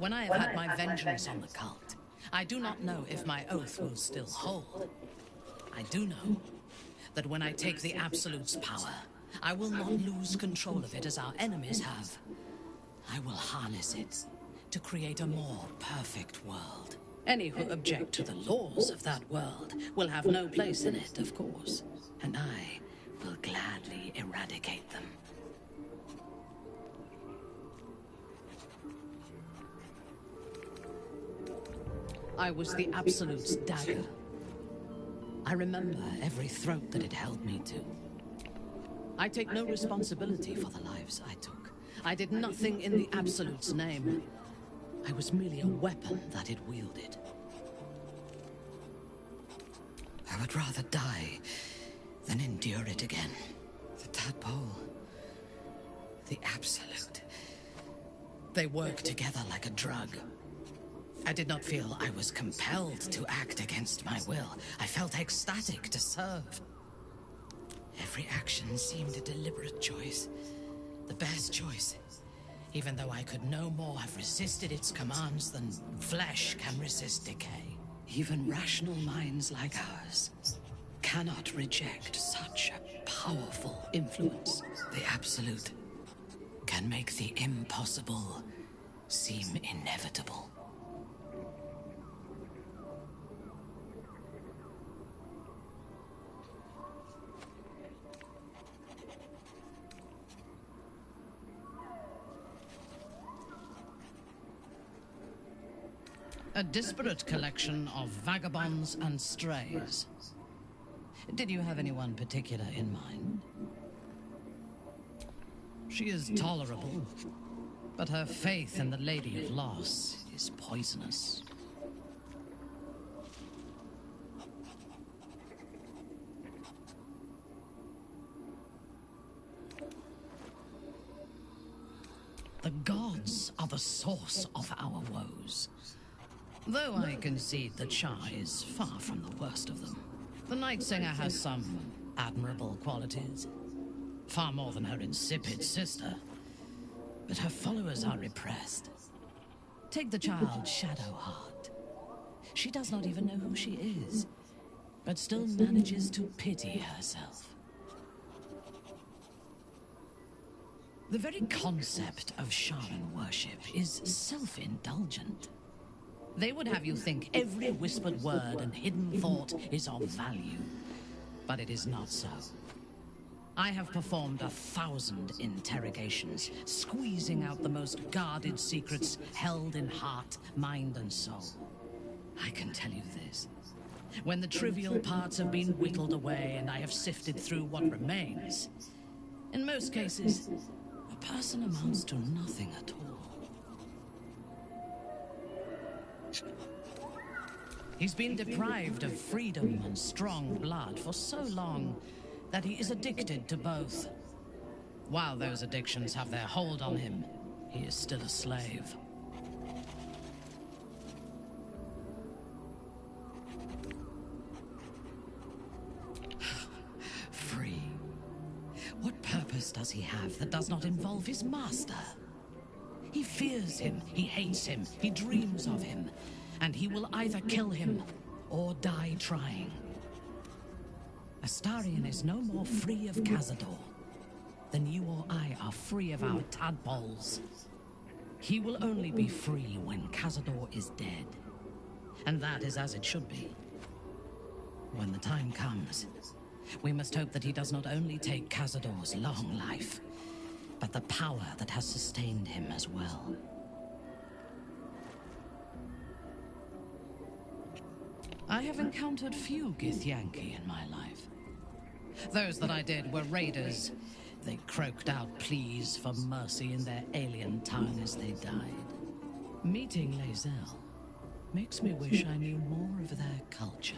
When I have had my vengeance on the cult, I do not know if my oath will still hold. I do know that when I take the Absolute's power, I will not lose control of it as our enemies have. I will harness it to create a more perfect world. Any who object to the laws of that world will have no place in it, of course, and I will gladly eradicate them. I was the Absolute's dagger. I remember every throat that it held me to. I take no responsibility for the lives I took. I did nothing in the Absolute's name. I was merely a weapon that it wielded. I would rather die than endure it again. The tadpole, the Absolute, they work together like a drug. I did not feel I was compelled to act against my will. I felt ecstatic to serve. Every action seemed a deliberate choice. The best choice. Even though I could no more have resisted its commands than flesh can resist decay. Even rational minds like ours cannot reject such a powerful influence. The Absolute can make the impossible seem inevitable. A disparate collection of vagabonds and strays. Did you have anyone particular in mind? She is tolerable, but her faith in the Lady of Loss is poisonous. The gods are the source of our woes. Though I concede that Shah is far from the worst of them. The Night Singer has some admirable qualities. Far more than her insipid sister. But her followers are repressed. Take the child Shadowheart. She does not even know who she is, but still manages to pity herself. The very concept of shaman worship is self-indulgent. They would have you think every whispered word and hidden thought is of value. But it is not so. I have performed 1,000 interrogations, squeezing out the most guarded secrets held in heart, mind, and soul. I can tell you this. When the trivial parts have been whittled away and I have sifted through what remains, in most cases, a person amounts to nothing at all. He's been deprived of freedom and strong blood for so long that he is addicted to both. While those addictions have their hold on him, he is still a slave. Free. What purpose does he have that does not involve his master? He fears him, he hates him, he dreams of him. And he will either kill him or die trying. Astarion is no more free of Cazador than you or I are free of our tadpoles. He will only be free when Cazador is dead. And that is as it should be. When the time comes, we must hope that he does not only take Cazador's long life, but the power that has sustained him as well. I have encountered few Githyanki in my life. Those that I did were raiders. They croaked out pleas for mercy in their alien tongue as they died. Meeting Lae'zel makes me wish I knew more of their culture.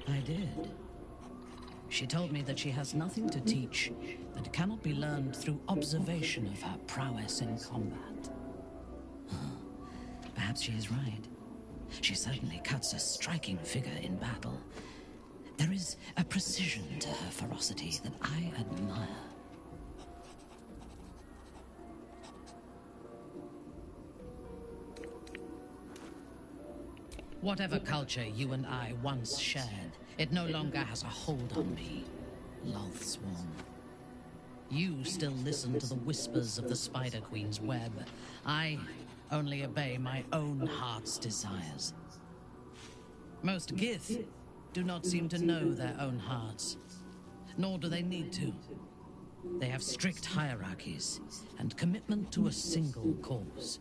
I did. She told me that she has nothing to teach that cannot be learned through observation of her prowess in combat. Perhaps she is right. She certainly cuts a striking figure in battle. There is a precision to her ferocity that I admire. Whatever culture you and I once shared, it no longer has a hold on me, Lothsworn. You still listen to the whispers of the Spider Queen's web. I only obey my own heart's desires. Most Gith do not seem to know their own hearts, nor do they need to. They have strict hierarchies and commitment to a single cause.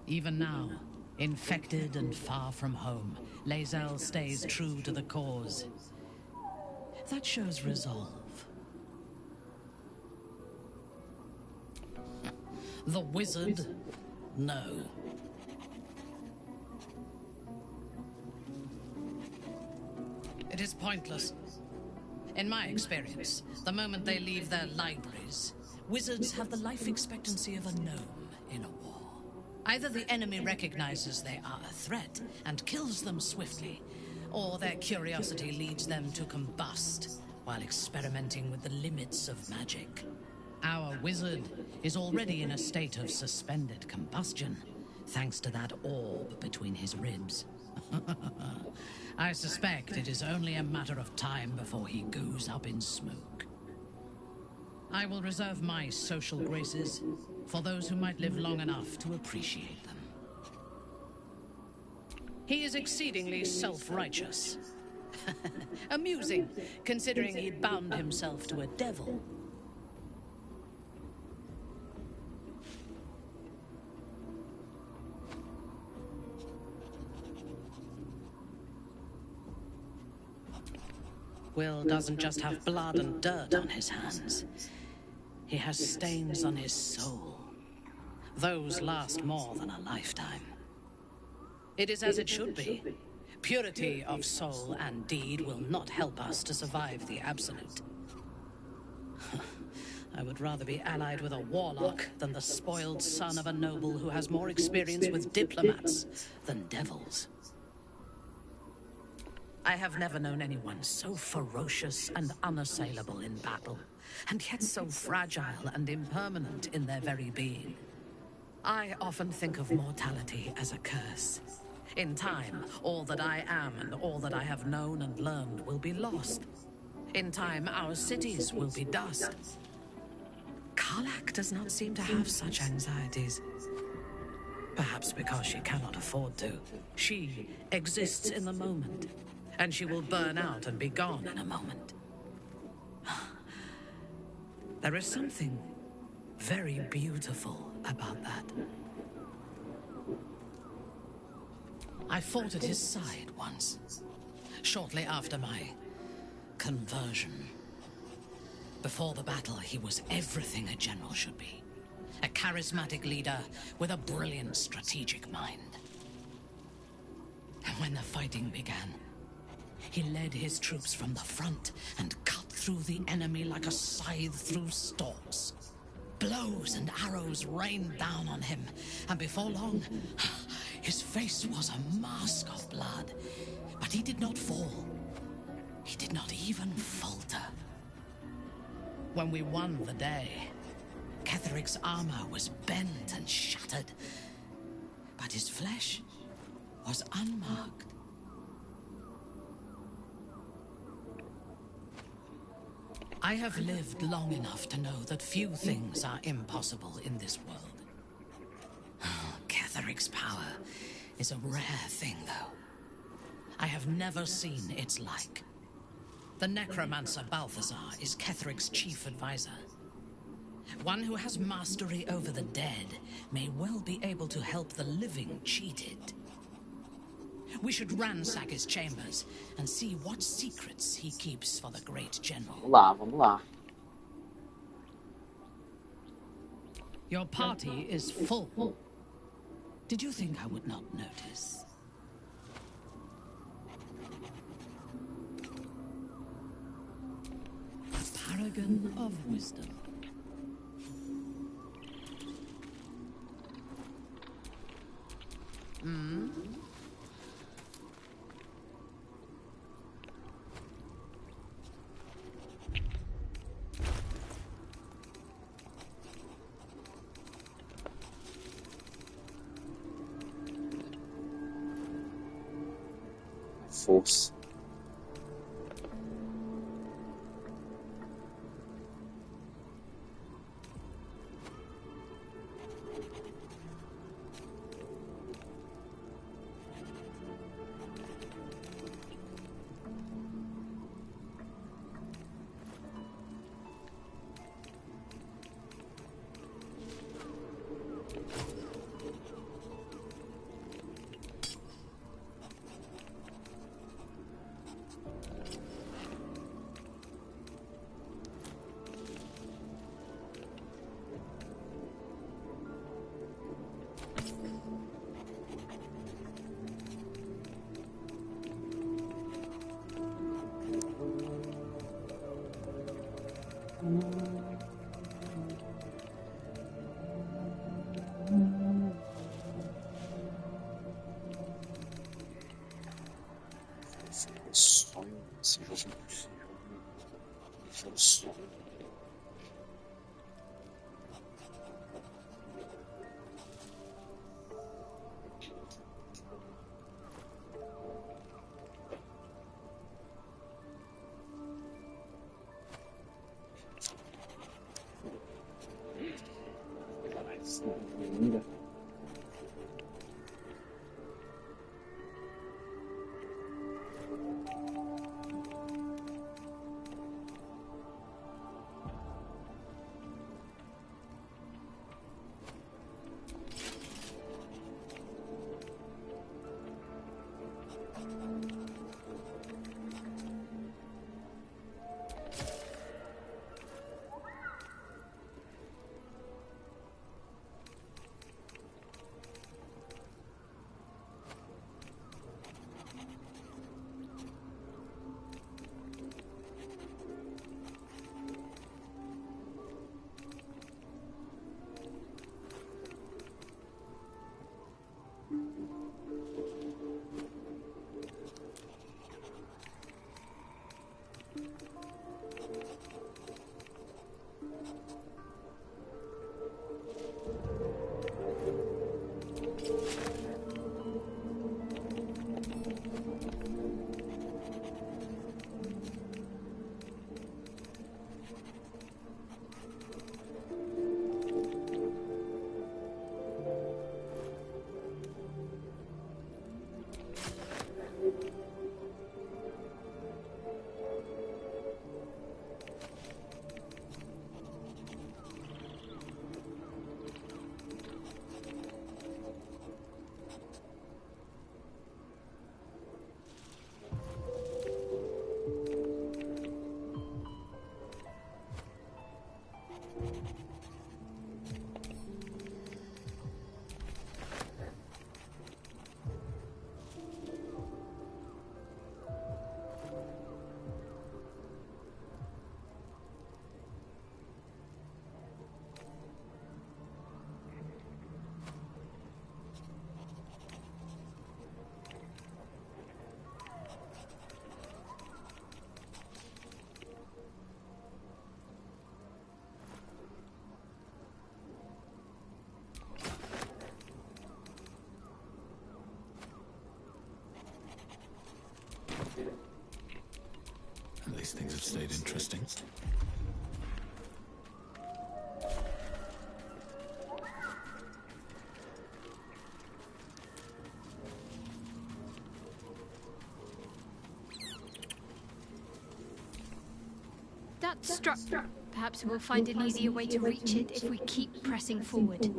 Even now, infected and far from home, Lae'zel stays true to the cause. That shows resolve. The wizard? No. It is pointless. In my experience, the moment they leave their libraries, wizards have the life expectancy of a gnome in a war. Either the enemy recognizes they are a threat and kills them swiftly, or their curiosity leads them to combust while experimenting with the limits of magic. Our wizard is already in a state of suspended combustion, thanks to that orb between his ribs. I suspect it is only a matter of time before he goes up in smoke. I will reserve my social graces for those who might live long enough to appreciate them. He is exceedingly self-righteous. Amusing, considering he bound himself to a devil. Will doesn't just have blood and dirt on his hands. He has stains on his soul. Those last more than a lifetime. It is as it should be. Purity of soul and deed will not help us to survive the Absolute. I would rather be allied with a warlock than the spoiled son of a noble who has more experience with diplomats than devils. I have never known anyone so ferocious and unassailable in battle, and yet so fragile and impermanent in their very being. I often think of mortality as a curse. In time, all that I am and all that I have known and learned will be lost. In time, our cities will be dust. Karlach does not seem to have such anxieties. Perhaps because she cannot afford to. She exists in the moment. And she will burn out and be gone in a moment. There is something very beautiful about that. I fought at his side once, shortly after my conversion. Before the battle, he was everything a general should be. A charismatic leader with a brilliant strategic mind. And when the fighting began, he led his troops from the front and cut through the enemy like a scythe through stalks. Blows and arrows rained down on him, and before long, his face was a mask of blood. But he did not fall. He did not even falter. When we won the day, Ketheric's armor was bent and shattered, but his flesh was unmarked. I have lived long enough to know that few things are impossible in this world. Ketheric's power is a rare thing, though. I have never seen its like. The necromancer Balthazar is Ketheric's chief advisor. One who has mastery over the dead may well be able to help the living cheated. We should ransack his chambers and see what secrets he keeps for the great general. Vamos lá. Your party is full. Did you think I would not notice? A paragon of wisdom. force. Sonho, se fosse possível, isso é um sonho. Linda. At least things have stayed interesting. That struck. Perhaps we'll find an easier way to reach it if we keep pressing forward.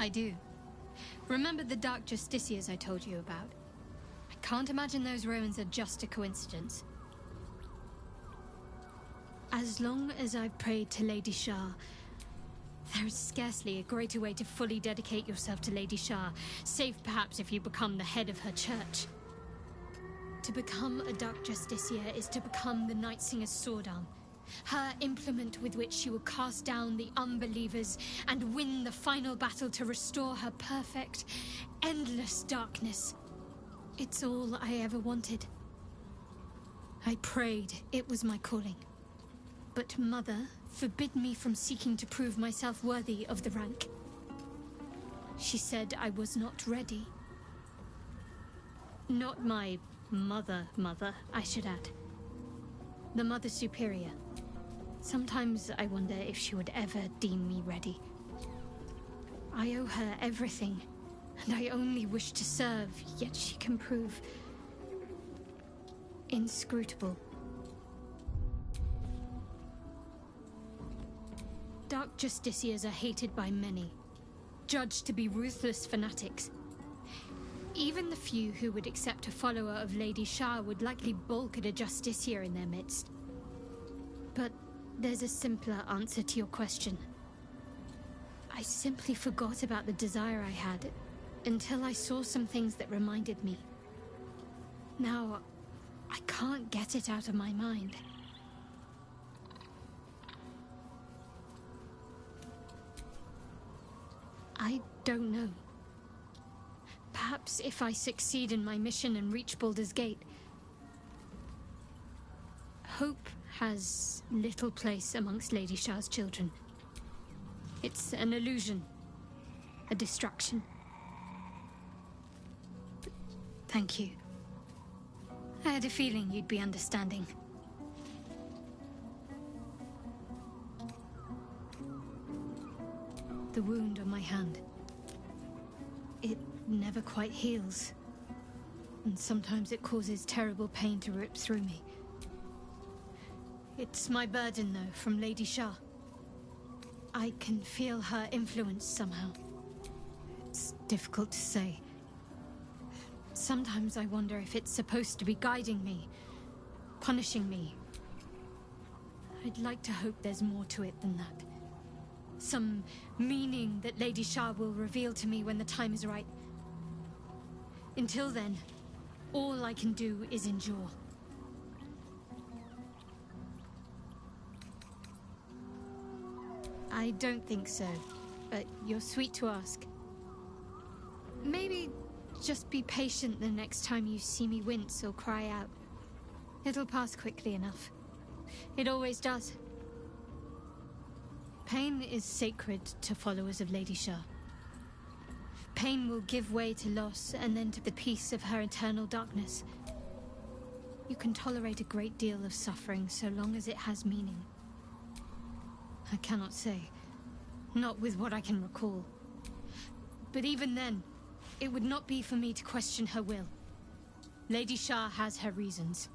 I do. Remember the Dark Justiciars I told you about? I can't imagine those ruins are just a coincidence. As long as I've prayed to Lady Shah, there is scarcely a greater way to fully dedicate yourself to Lady Shah, save perhaps if you become the head of her church. To become a Dark Justiciar is to become the Night Singer's sword arm, her implement with which she will cast down the unbelievers and win the final battle to restore her perfect, endless darkness. It's all I ever wanted. I prayed it was my calling. But Mother forbid me from seeking to prove myself worthy of the rank. She said I was not ready. Not my mother, I should add. The Mother Superior. Sometimes I wonder if she would ever deem me ready. I owe her everything, and I only wish to serve, yet she can prove inscrutable. Dark Justiciars are hated by many, judged to be ruthless fanatics. Even the few who would accept a follower of Lady Shah would likely balk at a Justiciar in their midst. But there's a simpler answer to your question. I simply forgot about the desire I had until I saw some things that reminded me. Now, I can't get it out of my mind. I don't know. Perhaps if I succeed in my mission and reach Baldur's Gate. Hope has little place amongst Lady Shah's children. It's an illusion, a distraction. Thank you. I had a feeling you'd be understanding. The wound on my hand. It never quite heals. And sometimes it causes terrible pain to rip through me. It's my burden, though, from Lady Shah. I can feel her influence somehow. It's difficult to say. Sometimes I wonder if it's supposed to be guiding me, punishing me. I'd like to hope there's more to it than that. Some meaning that Lady Shah will reveal to me when the time is right. Until then, all I can do is endure. I don't think so, but you're sweet to ask. Maybe just be patient the next time you see me wince or cry out. It'll pass quickly enough. It always does. Pain is sacred to followers of Lady Shah. Pain will give way to loss and then to the peace of her eternal darkness. You can tolerate a great deal of suffering so long as it has meaning. I cannot say. Not with what I can recall. But even then, it would not be for me to question her will. Lady Shah has her reasons.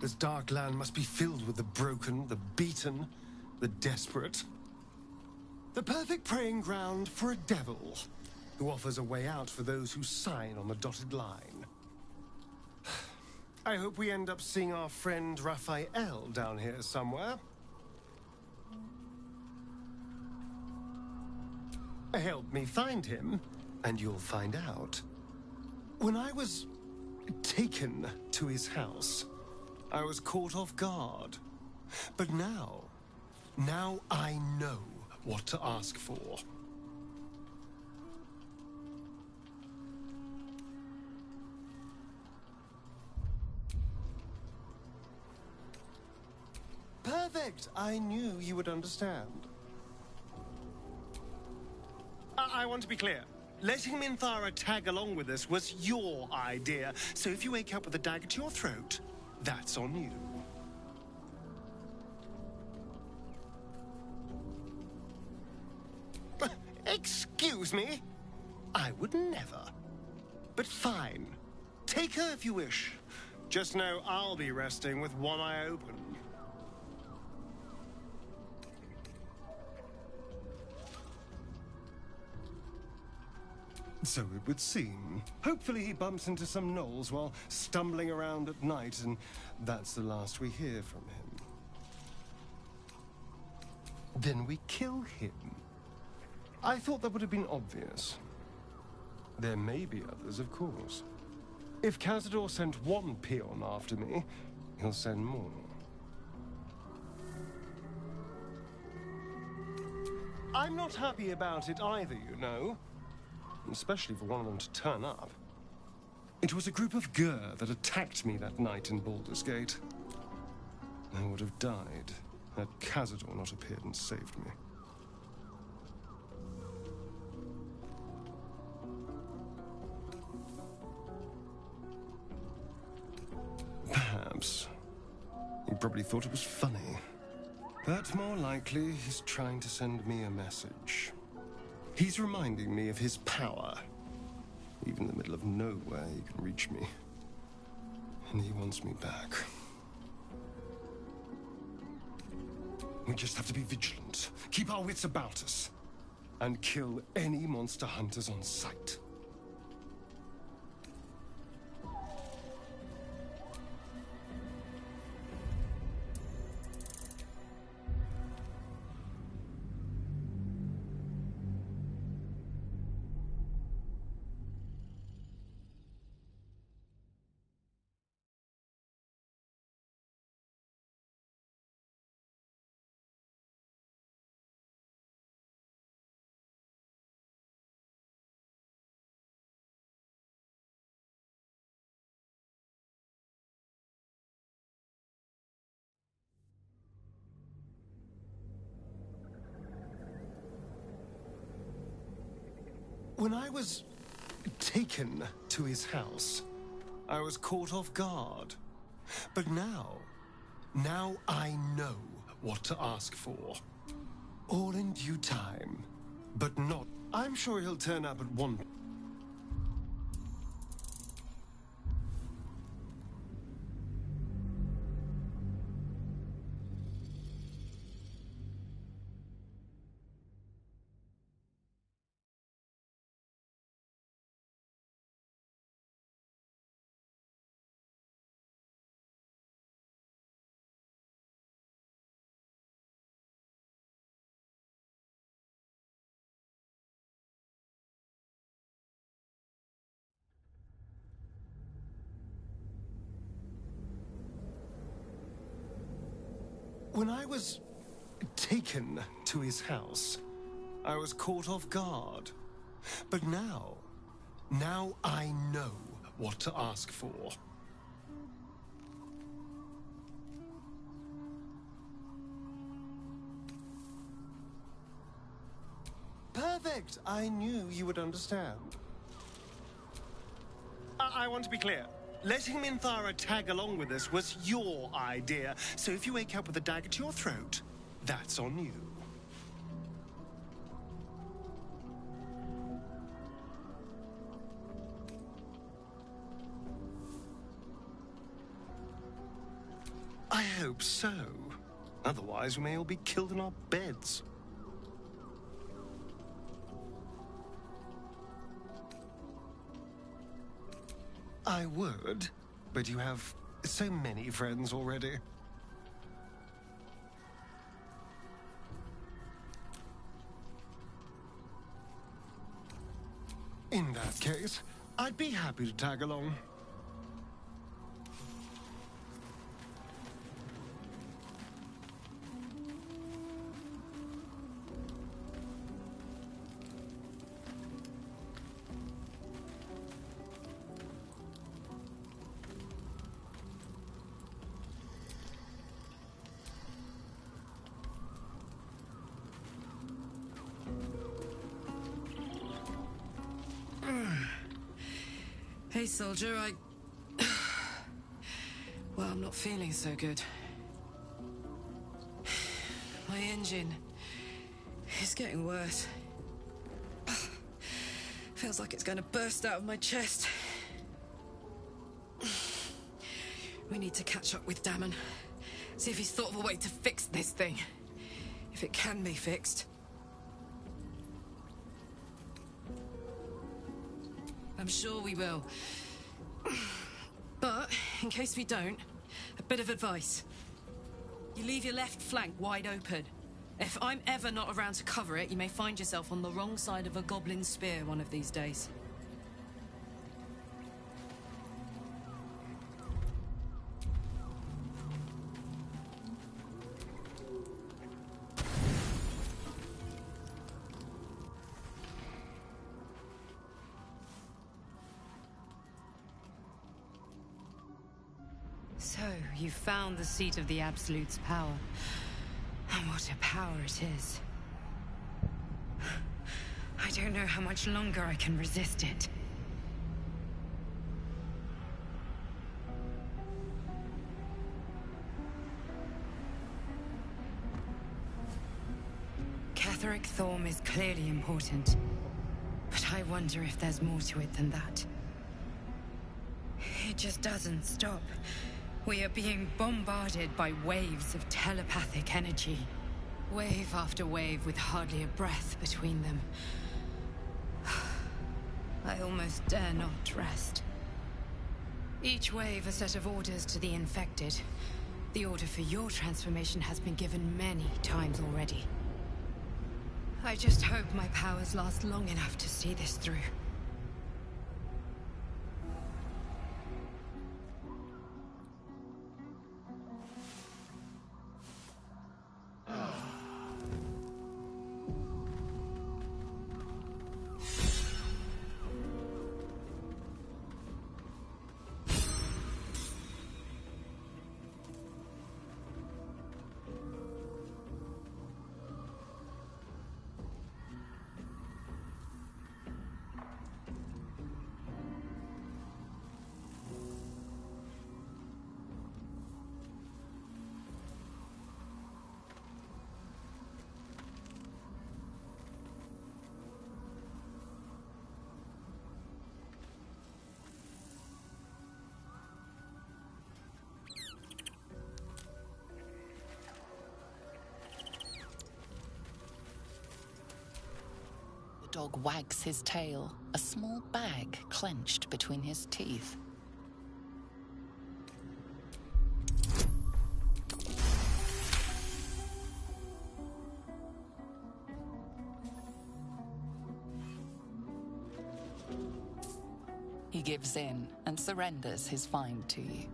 This dark land must be filled with the broken, the beaten, the desperate. The perfect preying ground for a devil who offers a way out for those who sign on the dotted line. I hope we end up seeing our friend Raphael down here somewhere. Help me find him, and you'll find out. When I was taken to his house, I was caught off guard. But now I know what to ask for. Perfect! I knew you would understand. I want to be clear. Letting Minthara tag along with us was your idea, so if you wake up with a dagger to your throat, that's on you. Excuse me? I would never. But fine. Take her if you wish. Just know I'll be resting with one eye open. So it would seem. Hopefully he bumps into some gnolls while stumbling around at night, and that's the last we hear from him. Then we kill him. I thought that would have been obvious. There may be others, of course. If Cazador sent one peon after me, he'll send more. I'm not happy about it either, you know. Especially for one of them to turn up. It was a group of Gur that attacked me that night in Baldur's Gate. I would have died had Cazador not appeared and saved me. Perhaps. He probably thought it was funny. But more likely, he's trying to send me a message. He's reminding me of his power. Even in the middle of nowhere, he can reach me. And he wants me back. We just have to be vigilant, keep our wits about us, and kill any monster hunters on sight. When I was taken to his house, I was caught off guard. But now I know what to ask for. All in due time, but not. I'm sure he'll turn up at one. When I was taken to his house, I was caught off guard. But now I know what to ask for. Perfect! I knew you would understand. I want to be clear. Letting Minthara tag along with us was your idea, so if you wake up with a dagger to your throat, that's on you. I hope so. Otherwise, we may all be killed in our beds. I would, but you have so many friends already. In that case, I'd be happy to tag along. Hey, soldier, well, I'm not feeling so good. My engine is getting worse. Feels like it's going to burst out of my chest. We need to catch up with Damon. See if he's thought of a way to fix this thing. If it can be fixed. I'm sure we will. But, in case we don't, a bit of advice. You leave your left flank wide open. If I'm ever not around to cover it, you may find yourself on the wrong side of a goblin spear one of these days. So, you found the seat of the Absolute's power. And what a power it is. I don't know how much longer I can resist it. Catherick Thorm is clearly important. But I wonder if there's more to it than that. It just doesn't stop. We are being bombarded by waves of telepathic energy. Wave after wave with hardly a breath between them. I almost dare not rest. Each wave a set of orders to the infected. The order for your transformation has been given many times already. I just hope my powers last long enough to see this through. The dog wags his tail, a small bag clenched between his teeth. He gives in and surrenders his find to you.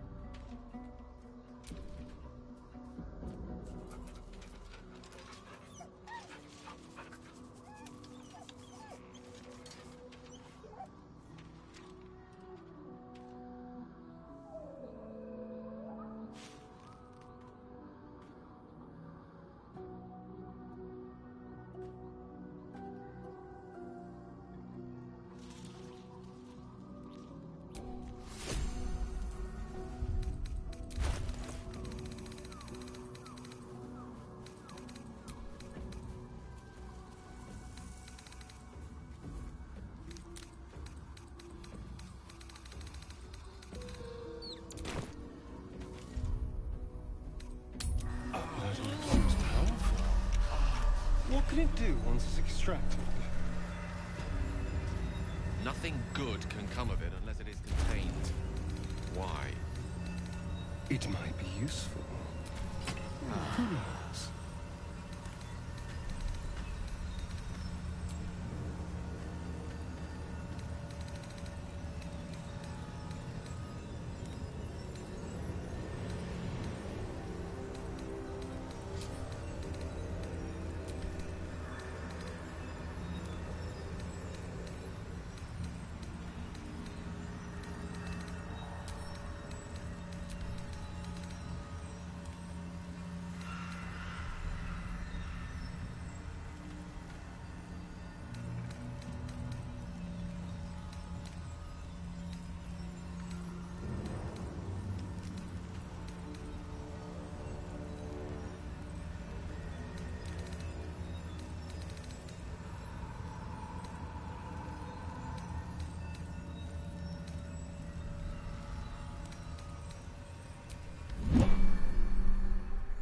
can it do once it's extracted? Nothing good can come of it unless it is contained. Why? It might be useful. Who knows?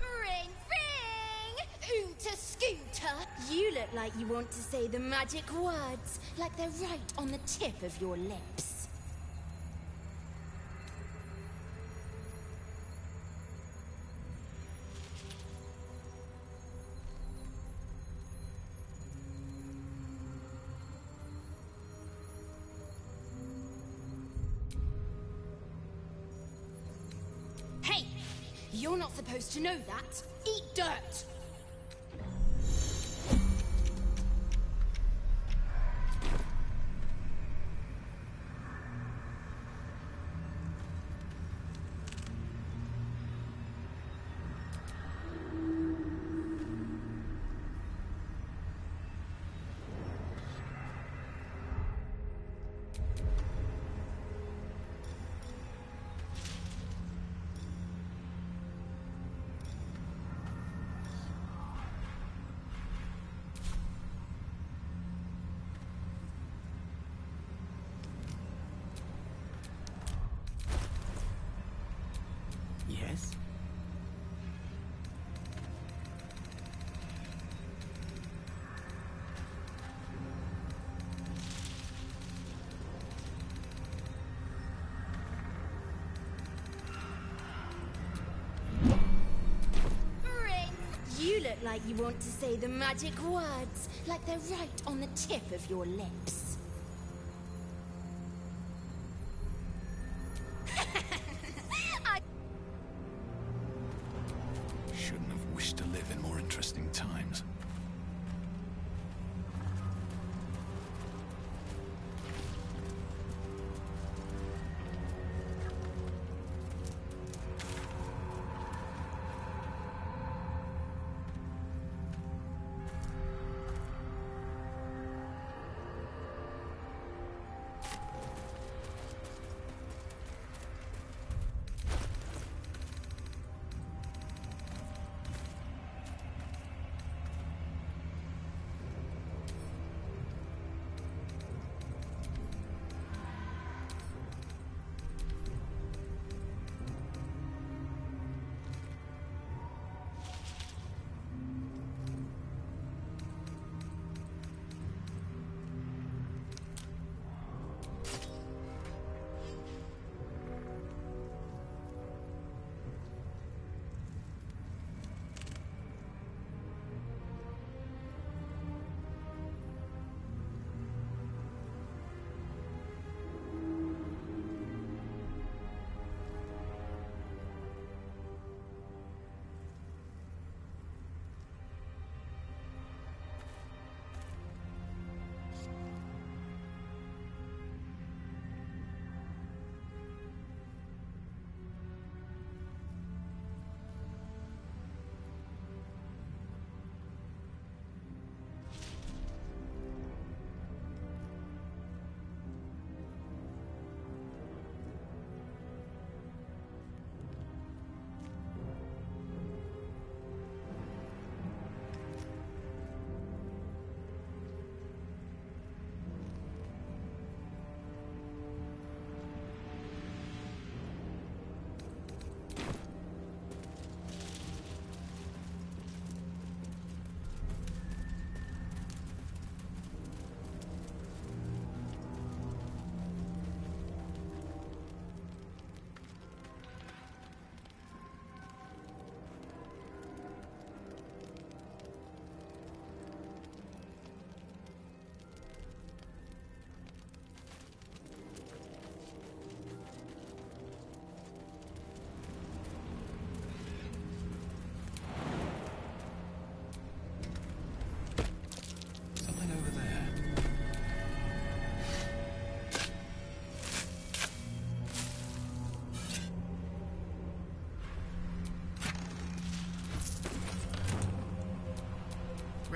Ring, ring! Oonta Scooter! You look like you want to say the magic words, like they're right on the tip of your lips. Hey! You're not supposed to know that. Eat dirt! Yes? Ring! You look like you want to say the magic words, like they're right on the tip of your lips. Shouldn't have wished to live in more interesting times.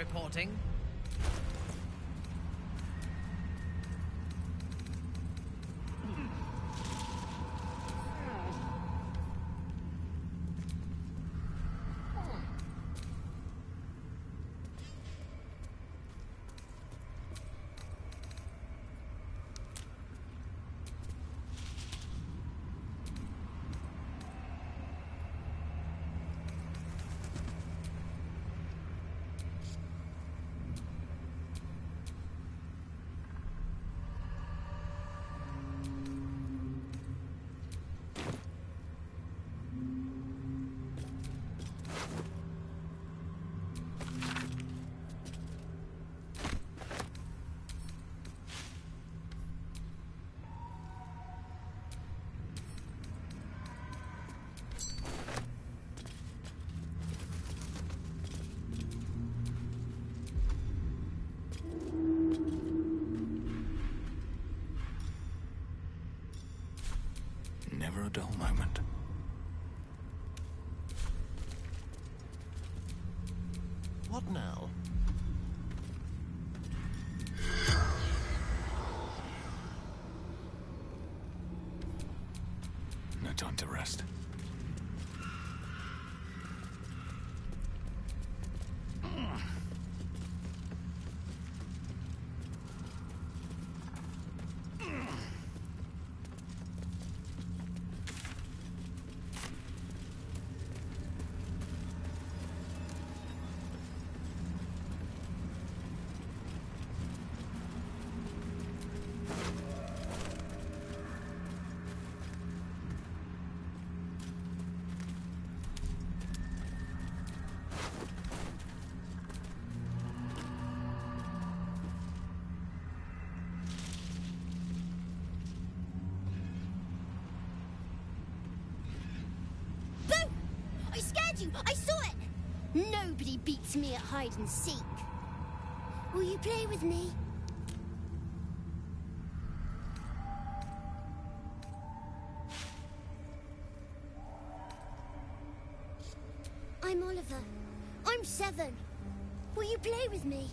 reporting. Never a dull moment. What now? No time to rest. I saw it! Nobody beats me at hide and seek. Will you play with me? I'm Oliver. I'm 7. Will you play with me?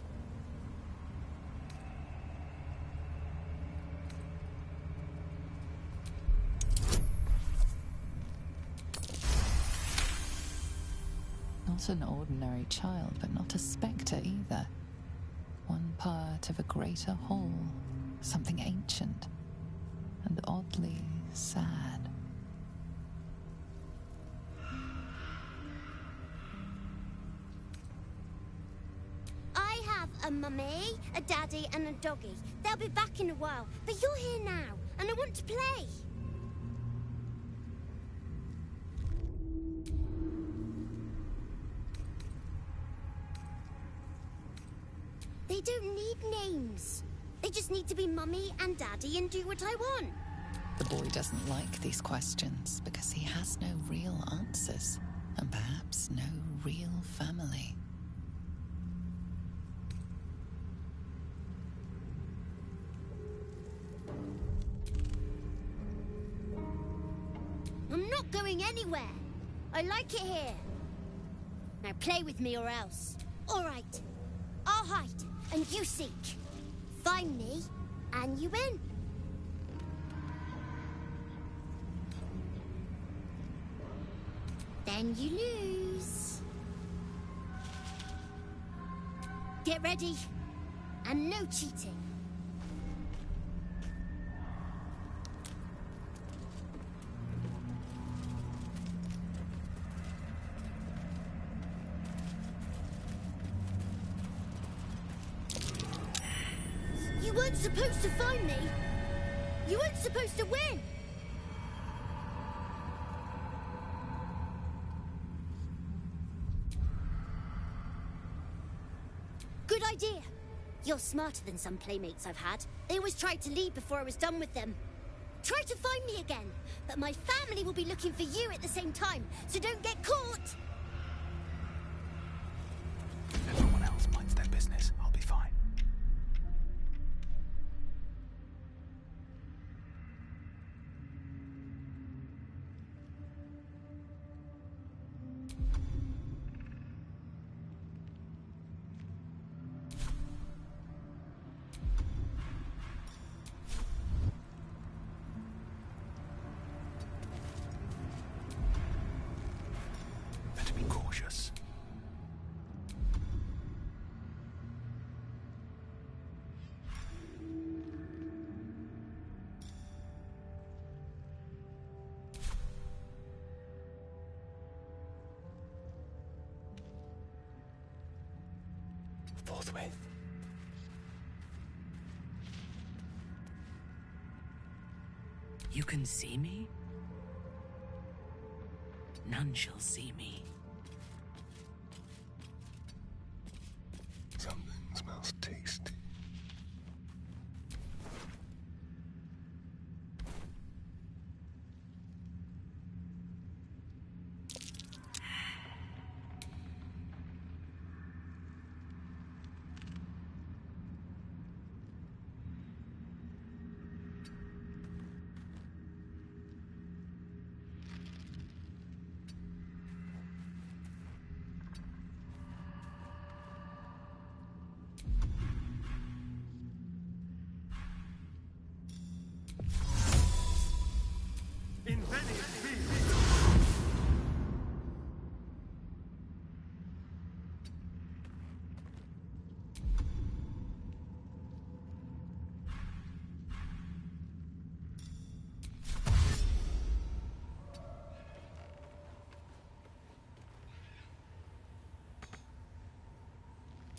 Not an ordinary child, but not a spectre either. One part of a greater whole, something ancient and oddly sad. I have a mummy, a daddy, and a doggy. They'll be back in a while, but you're here now, and I want to play. They don't need names. They just need to be mummy and daddy and do what I want. The boy doesn't like these questions because he has no real answers, and perhaps no real family. I'm not going anywhere. I like it here. Now play with me or else. All right. I'll hide, and you seek. Find me, and you win. Then you lose. Get ready, and no cheating. You weren't supposed to find me. You weren't supposed to win. Good idea. You're smarter than some playmates I've had. They always tried to leave before I was done with them. Try to find me again, but my family will be looking for you at the same time, so don't get caught. If everyone else minds their business, I'll be fine. Forthwith. You can see me? None shall see me. Something smells tasty.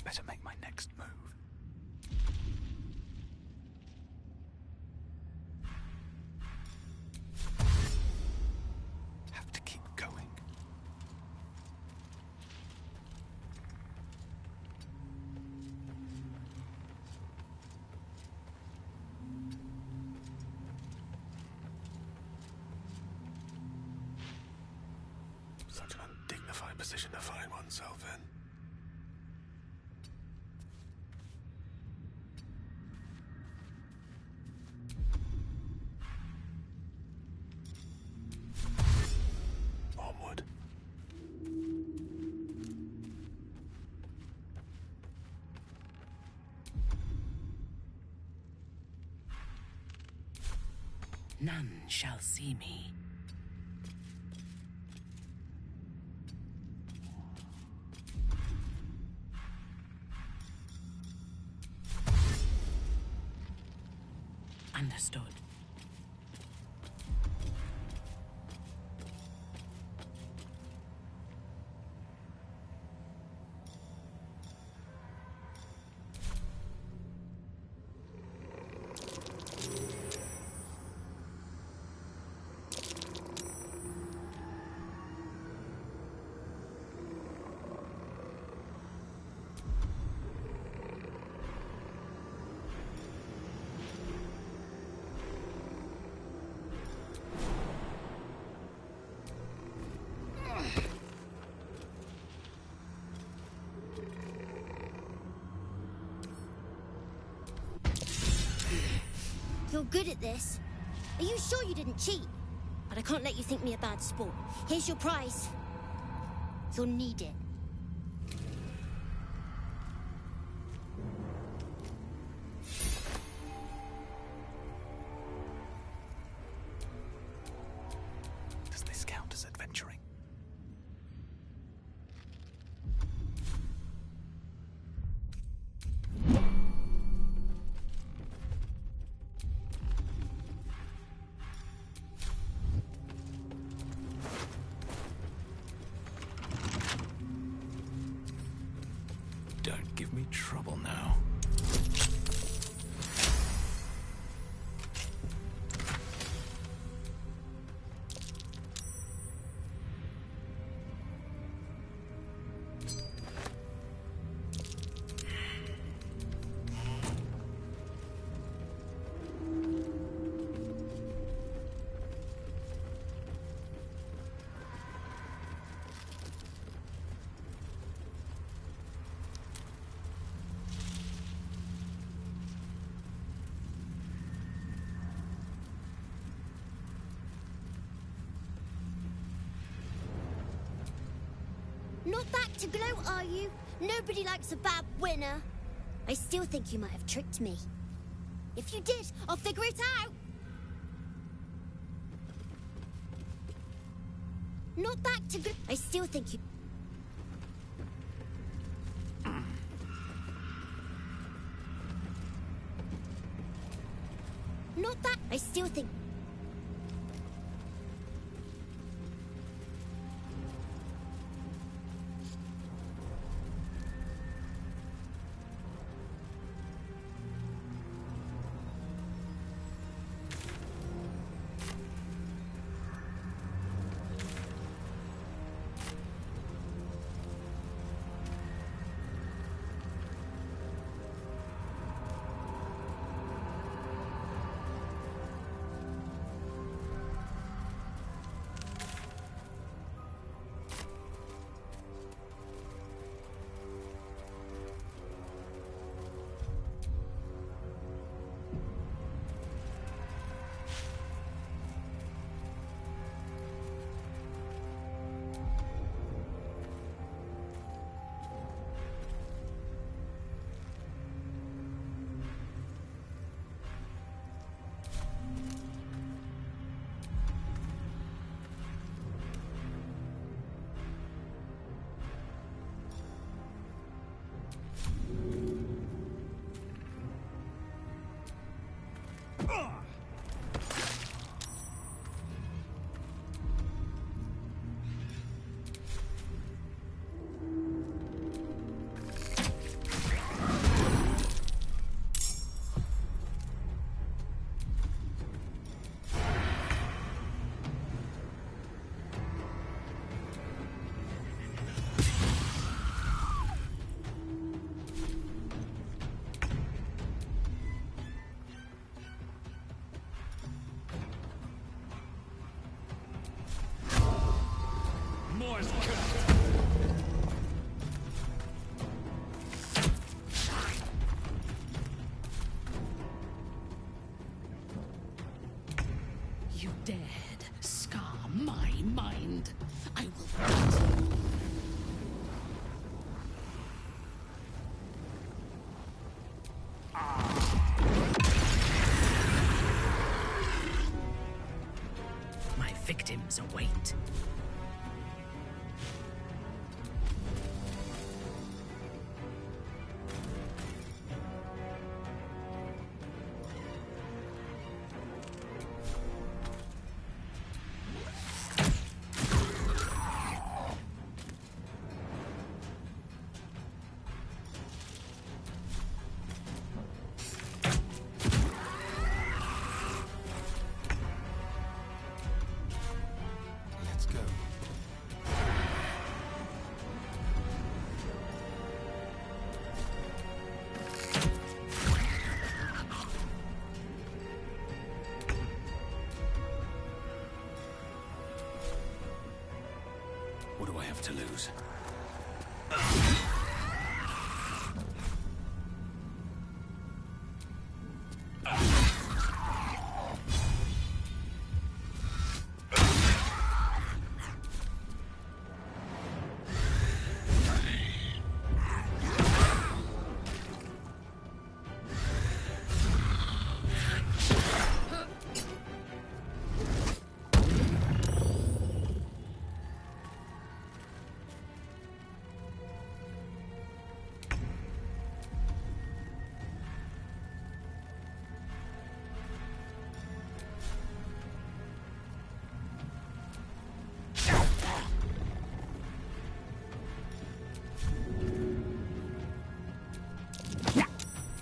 Better make my next move. Have to keep going. Such an undignified position to find oneself in. Onward. None shall see me. Understood. You're good at this. Are you sure you didn't cheat? But I can't let you think me a bad sport. Here's your prize. You'll need it. Does this count as adventuring? Don't give me trouble now. Not back to gloat, are you? Nobody likes a bad winner. I still think you might have tricked me. If you did, I'll figure it out. Not back to gloat. I still think you... Not back. I still think... You dared scar my mind. I will fight you. My victims await. Let's go. What do I have to lose?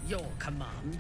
Your command.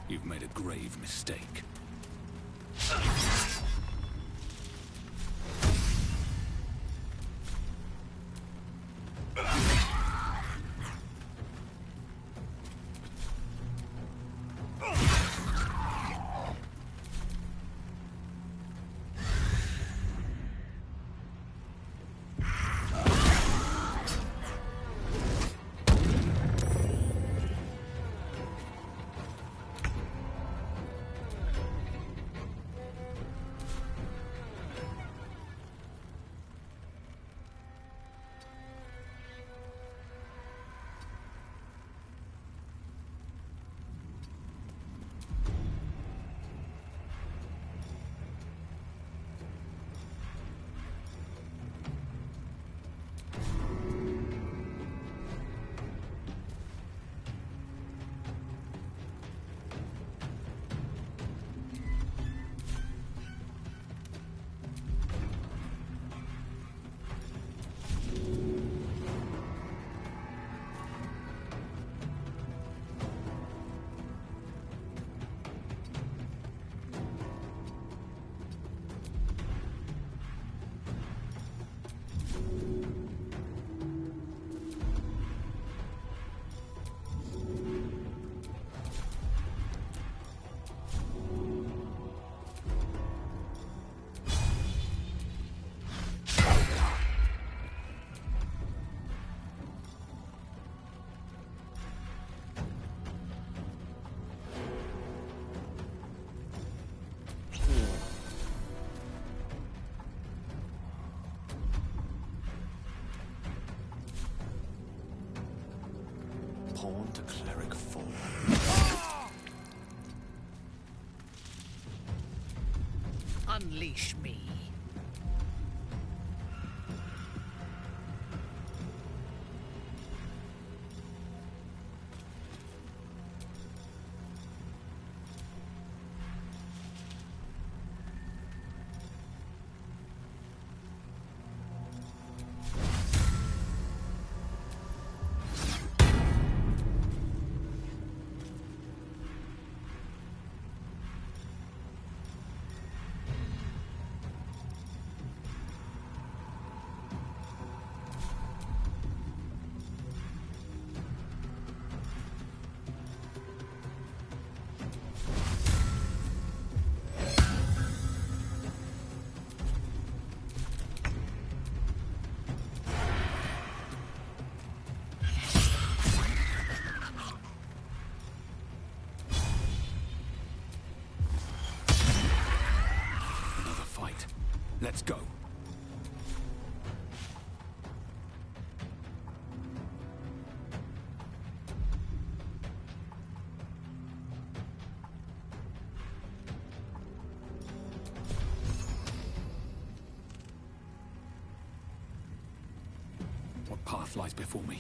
You've made a grave mistake. pawn to cleric 4. Unleash me. Let's go. What path lies before me?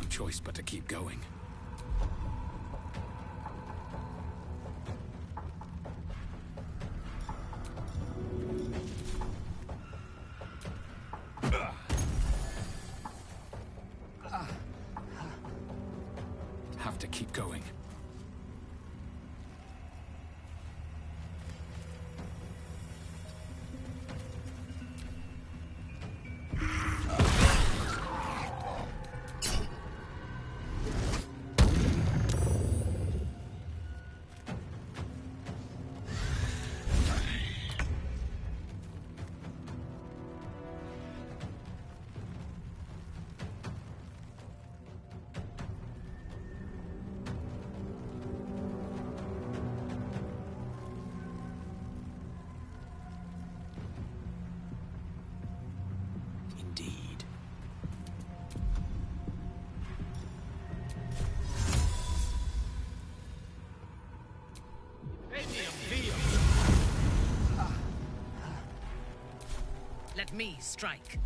Choice but to keep going. Have to keep going. Let me strike.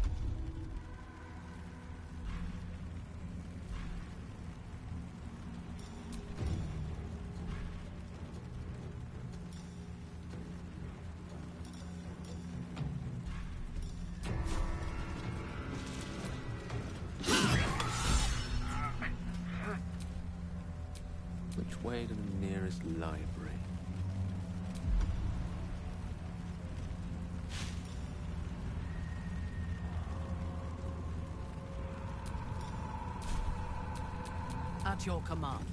Which way to the nearest library? At your command.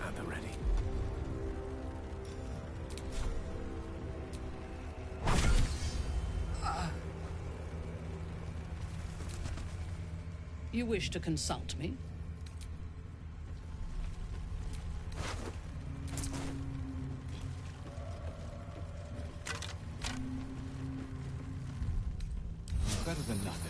At the ready. You wish to consult me? better than nothing.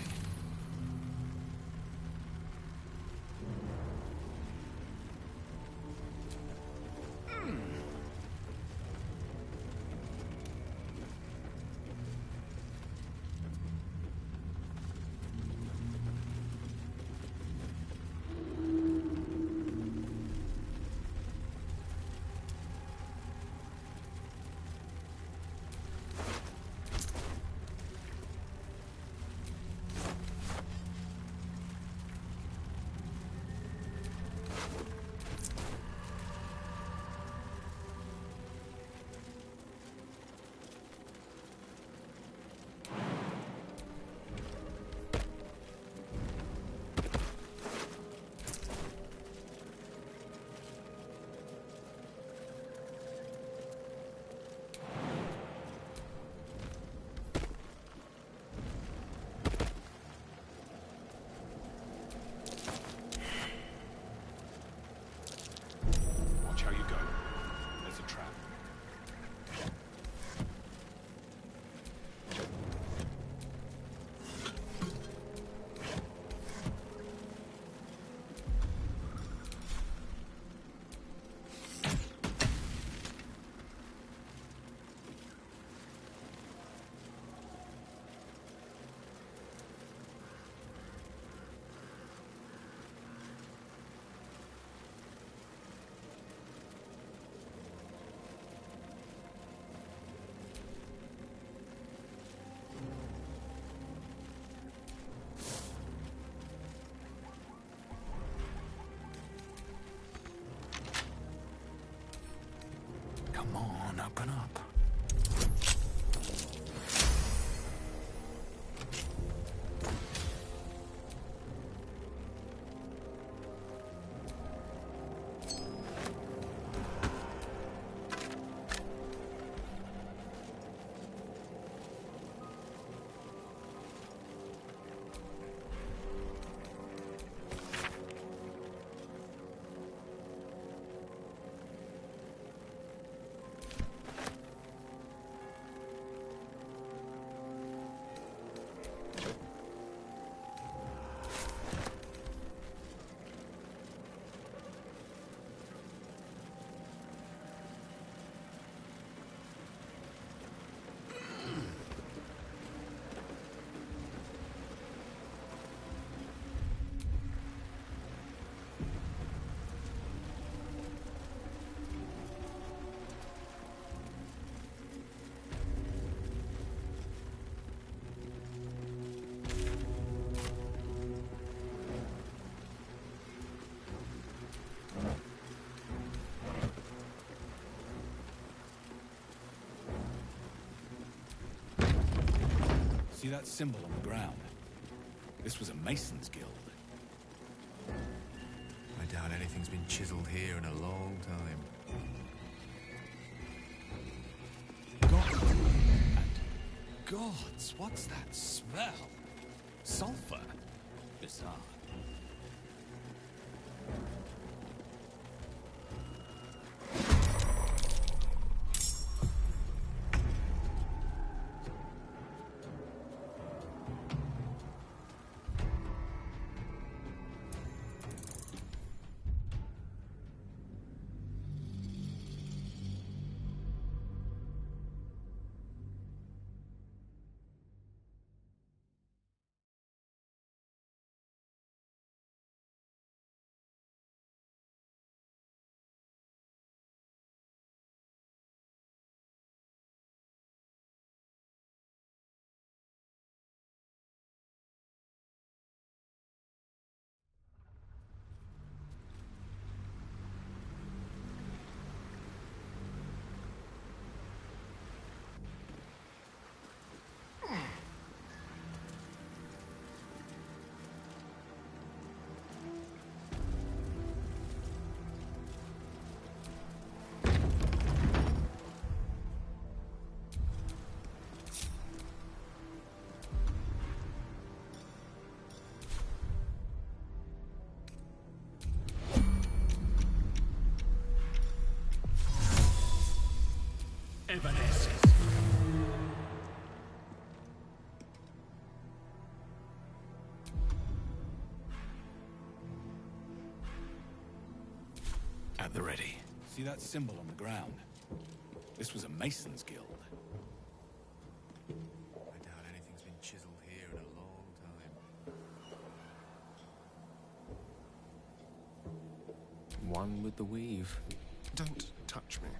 Watch how you go. There's a trap. Come on, open up. See that symbol on the ground? This was a Mason's Guild. I doubt anything's been chiseled here in a long time. God. And gods, what's that smell? Sulfur? Bizarre. at the ready. See that symbol on the ground? This was a Mason's guild. I doubt anything's been chiseled here in a long time. One with the weave. Don't touch me.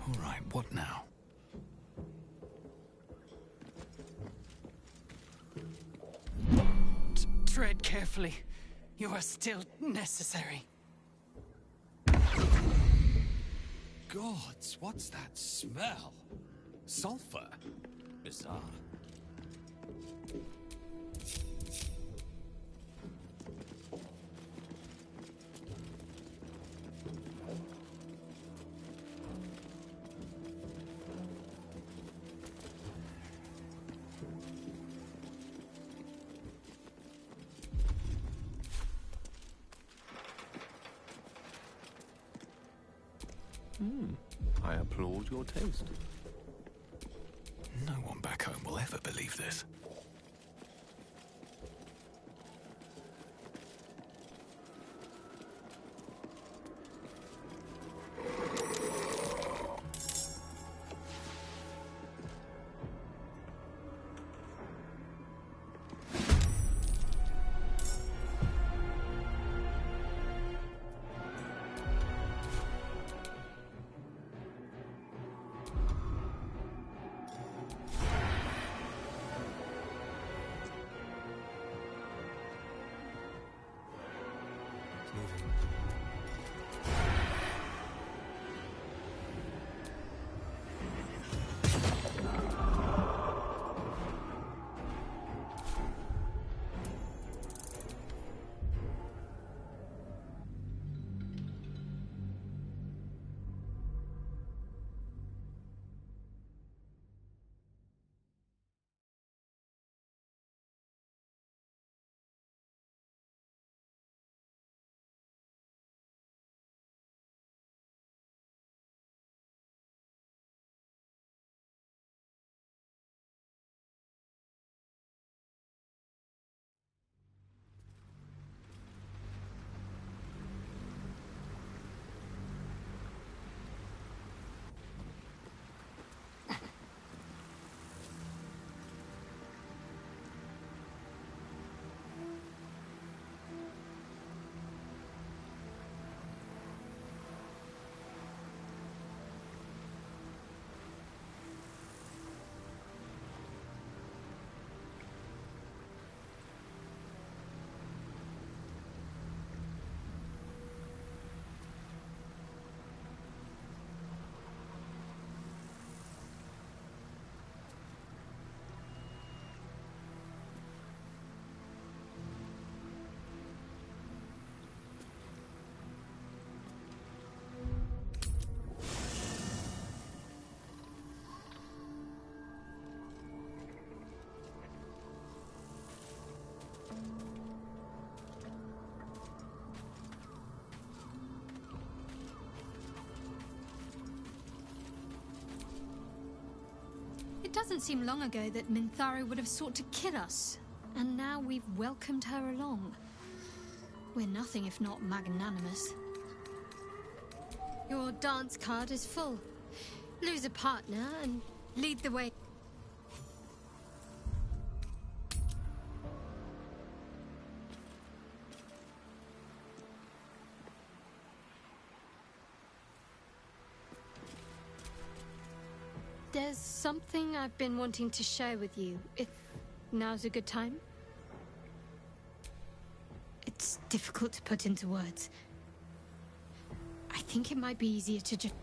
All right, what now? Tread carefully. You are still necessary. Gods, what's that smell? Sulfur? Bizarre. I applaud your taste. No one back home will ever believe this. It doesn't seem long ago that Minthara would have sought to kill us, and now we've welcomed her along. We're nothing if not magnanimous. Your dance card is full. Lose a partner and lead the way. There's something I've been wanting to share with you, if now's a good time. It's difficult to put into words. I think it might be easier to just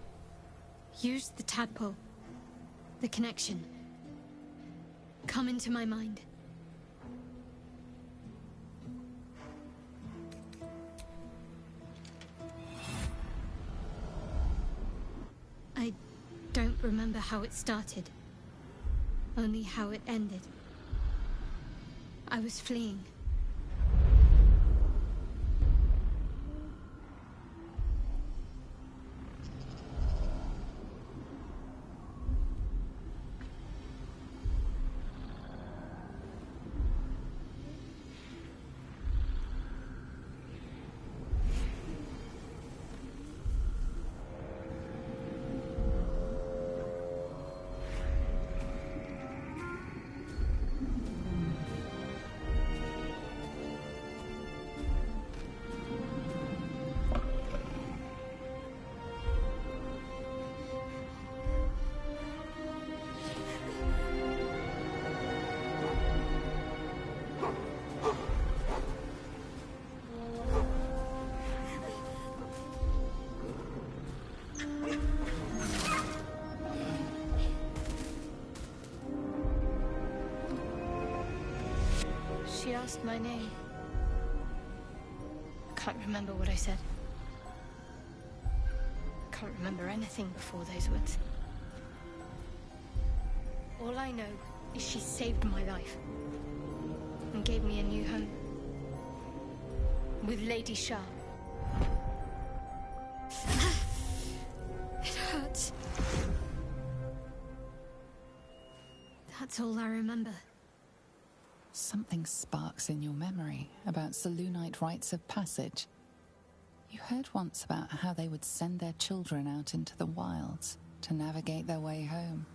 use the tadpole, the connection. Come into my mind. I don't remember how it started, only how it ended. I was fleeing. asked my name. I can't remember what I said. I can't remember anything before those words. All I know is she saved my life and gave me a new home with Lady Shah. It hurts. That's all I remember. Something sparks in your memory about Selûnite rites of passage. You heard once about how they would send their children out into the wilds to navigate their way home.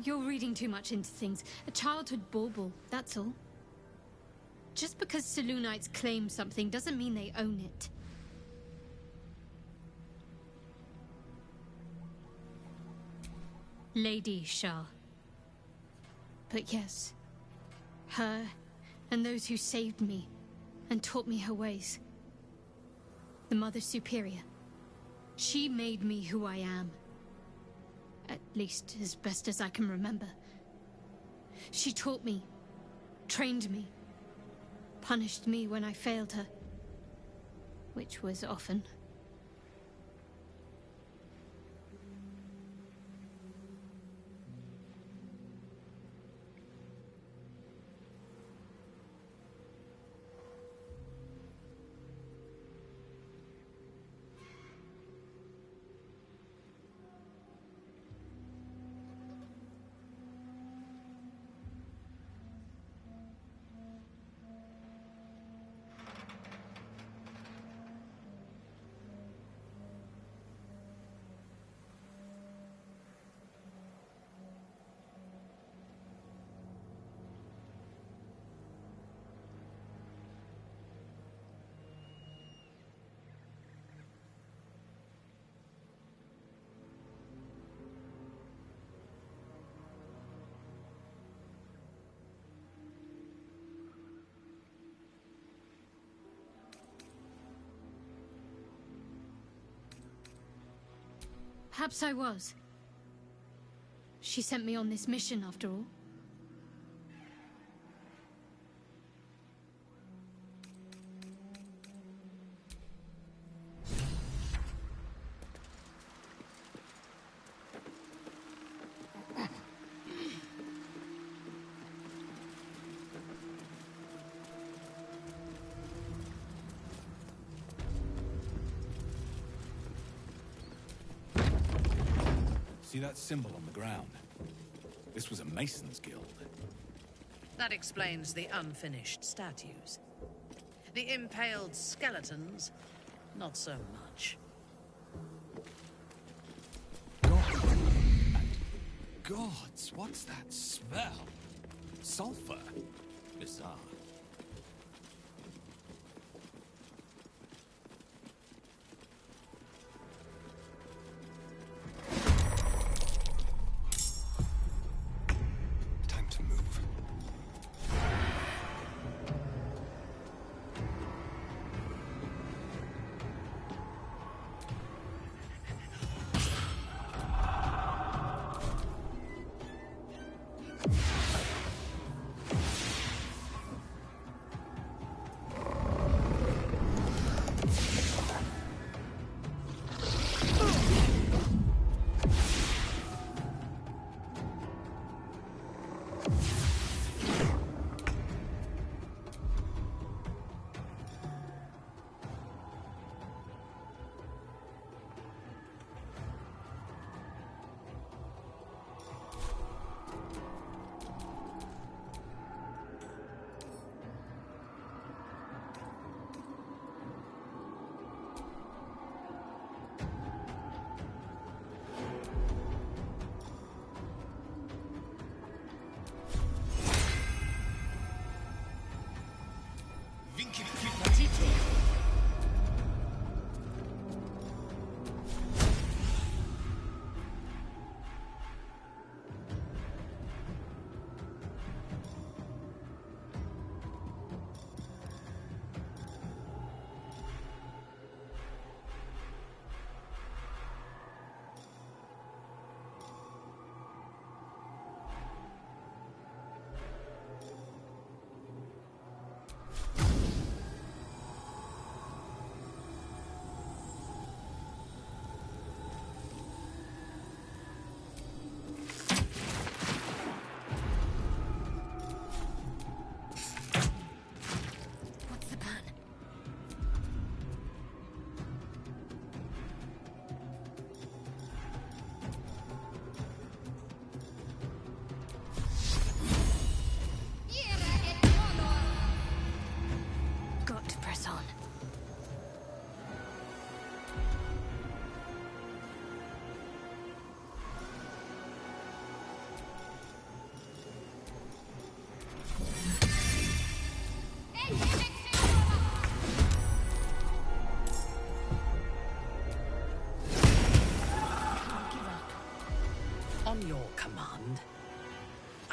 You're reading too much into things. A childhood bauble, that's all. Just because Selûnites claim something doesn't mean they own it. Lady Shah. But yes, her and those who saved me and taught me her ways. The Mother Superior. She made me who I am. At least as best as I can remember. She taught me, trained me, punished me when I failed her, which was often. Perhaps I was. She sent me on this mission, after all. See that symbol on the ground? This was a Mason's guild. That explains the unfinished statues. The impaled skeletons, not so much. Gods, what's that smell? Sulfur? Bizarre. Time to move.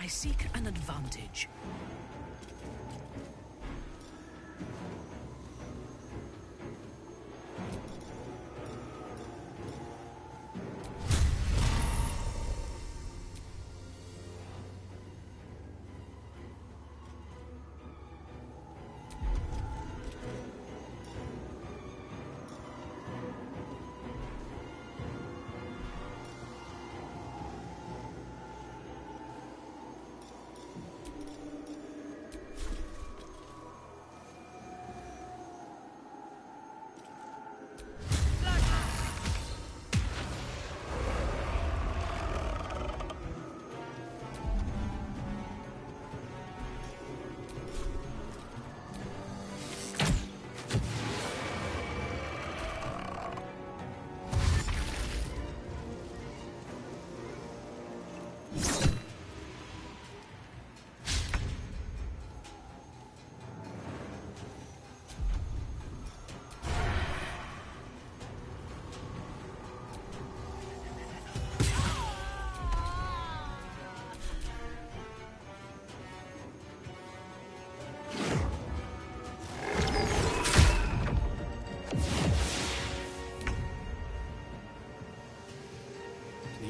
I seek an advantage.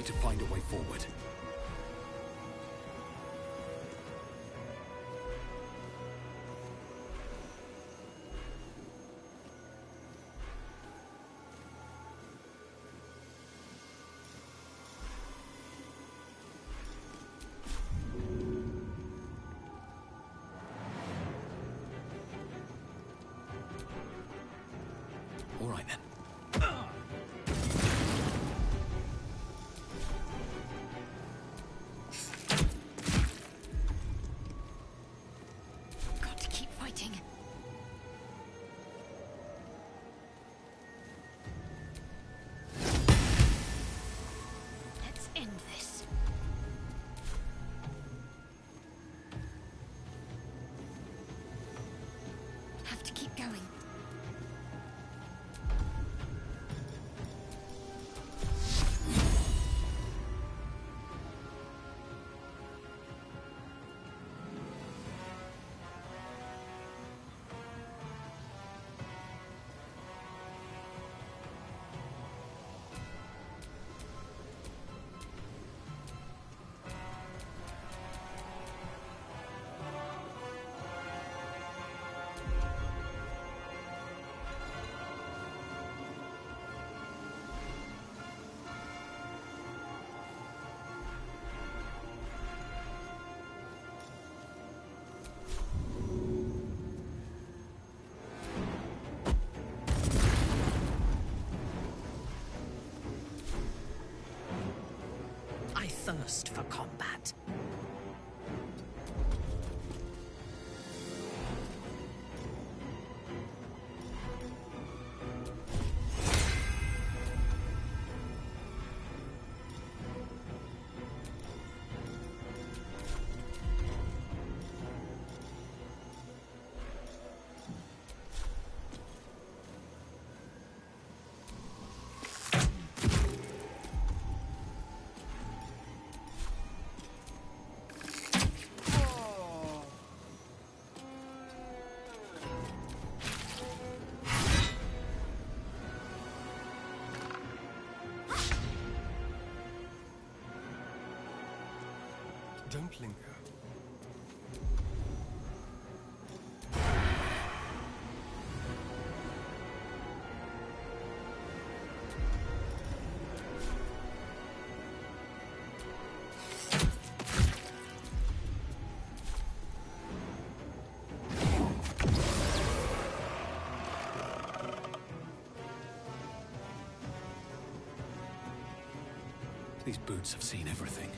To find a way forward. All right then. Got to keep fighting. Let's end this. Have to keep going. I thirst for combat. Don't linger. These boots have seen everything.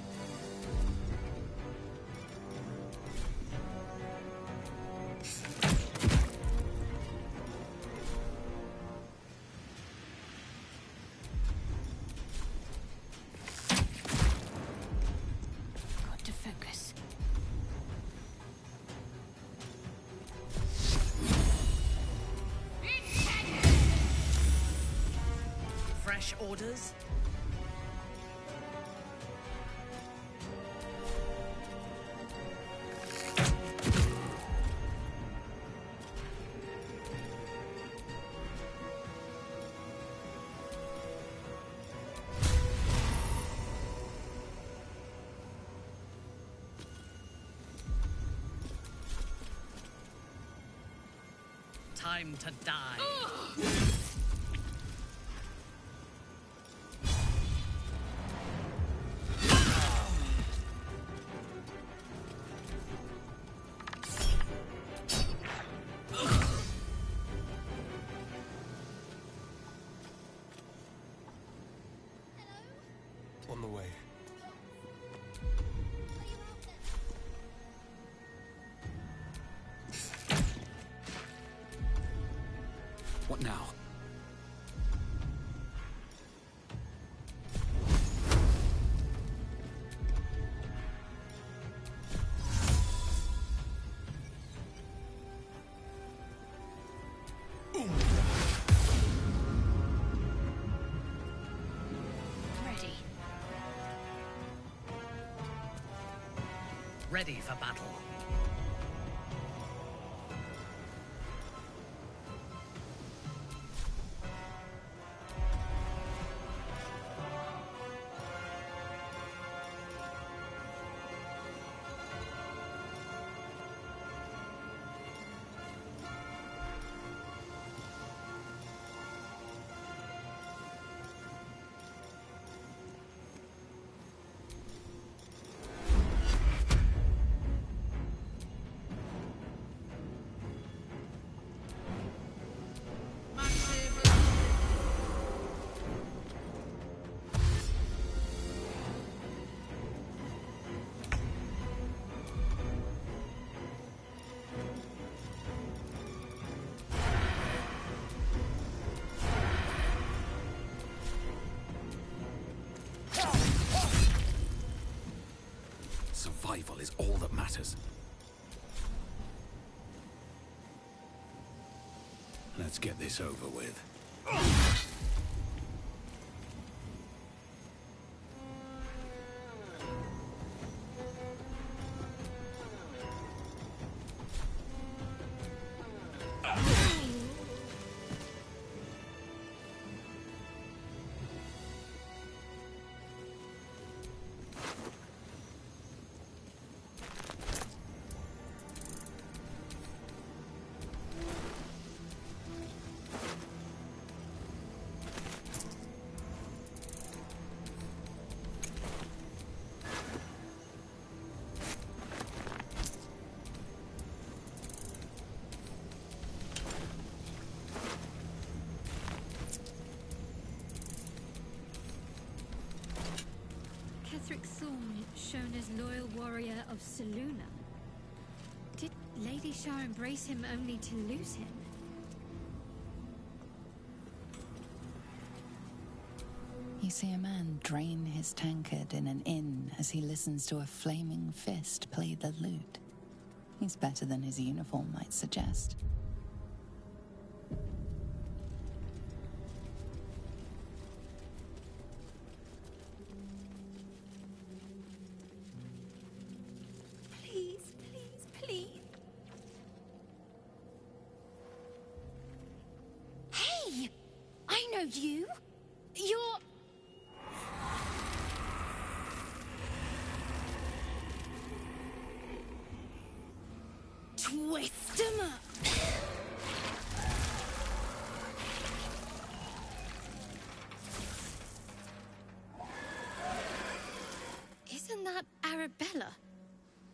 Got to focus. Fresh orders? time to die. On the way. What now? Ready. Ready for battle. Survival is all that matters. Let's get this over with. Ketheric Thorn, shown as loyal warrior of Selûne. Did Lady Shar embrace him only to lose him? You see a man drain his tankard in an inn as he listens to a flaming fist play the lute. He's better than his uniform might suggest. Please, please, please. Hey! I know you! You're... Twist 'em up! Isn't that Arabella?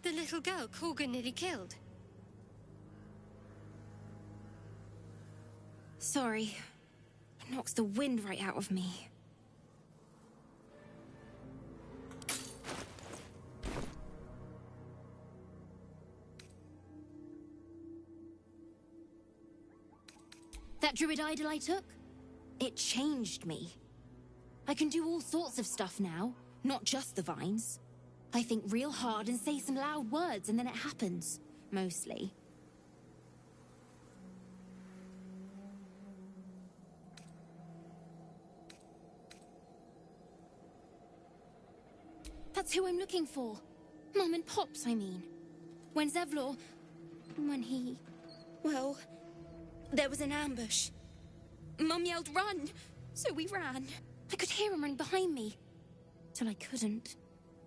The little girl Corgan nearly killed. Sorry. It knocks the wind right out of me. That druid idol I took? It changed me. I can do all sorts of stuff now, not just the vines. I think real hard and say some loud words and then it happens. Mostly. That's who I'm looking for. Mom and Pops, I mean. When Zevlor... when he... well... there was an ambush. Mum yelled, "Run!" So we ran. I could hear him running behind me. Till I couldn't.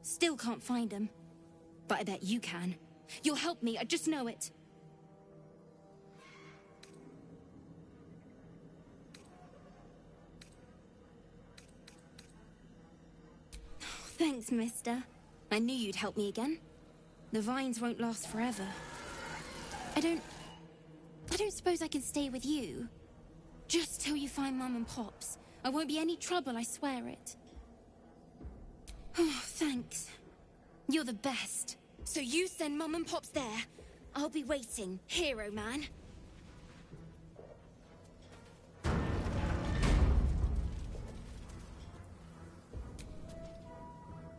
Still can't find him. But I bet you can. You'll help me, I just know it. Thanks, mister. I knew you'd help me again. The vines won't last forever. I don't suppose I can stay with you. Just till you find Mum and Pops. I won't be any trouble, I swear it. Oh, thanks. You're the best. So you send Mum and Pops there. I'll be waiting, hero man.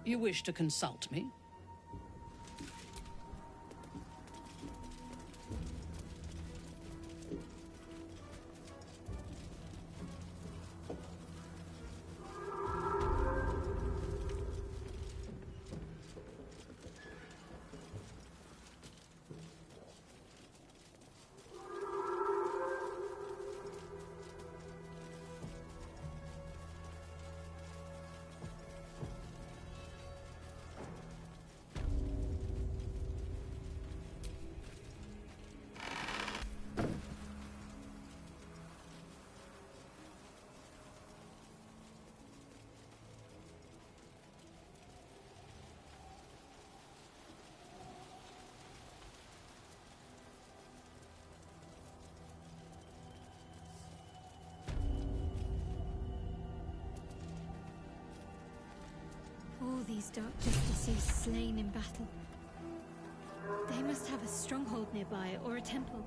You wish to consult me? All these dark justices slain in battle. They must have a stronghold nearby, or a temple.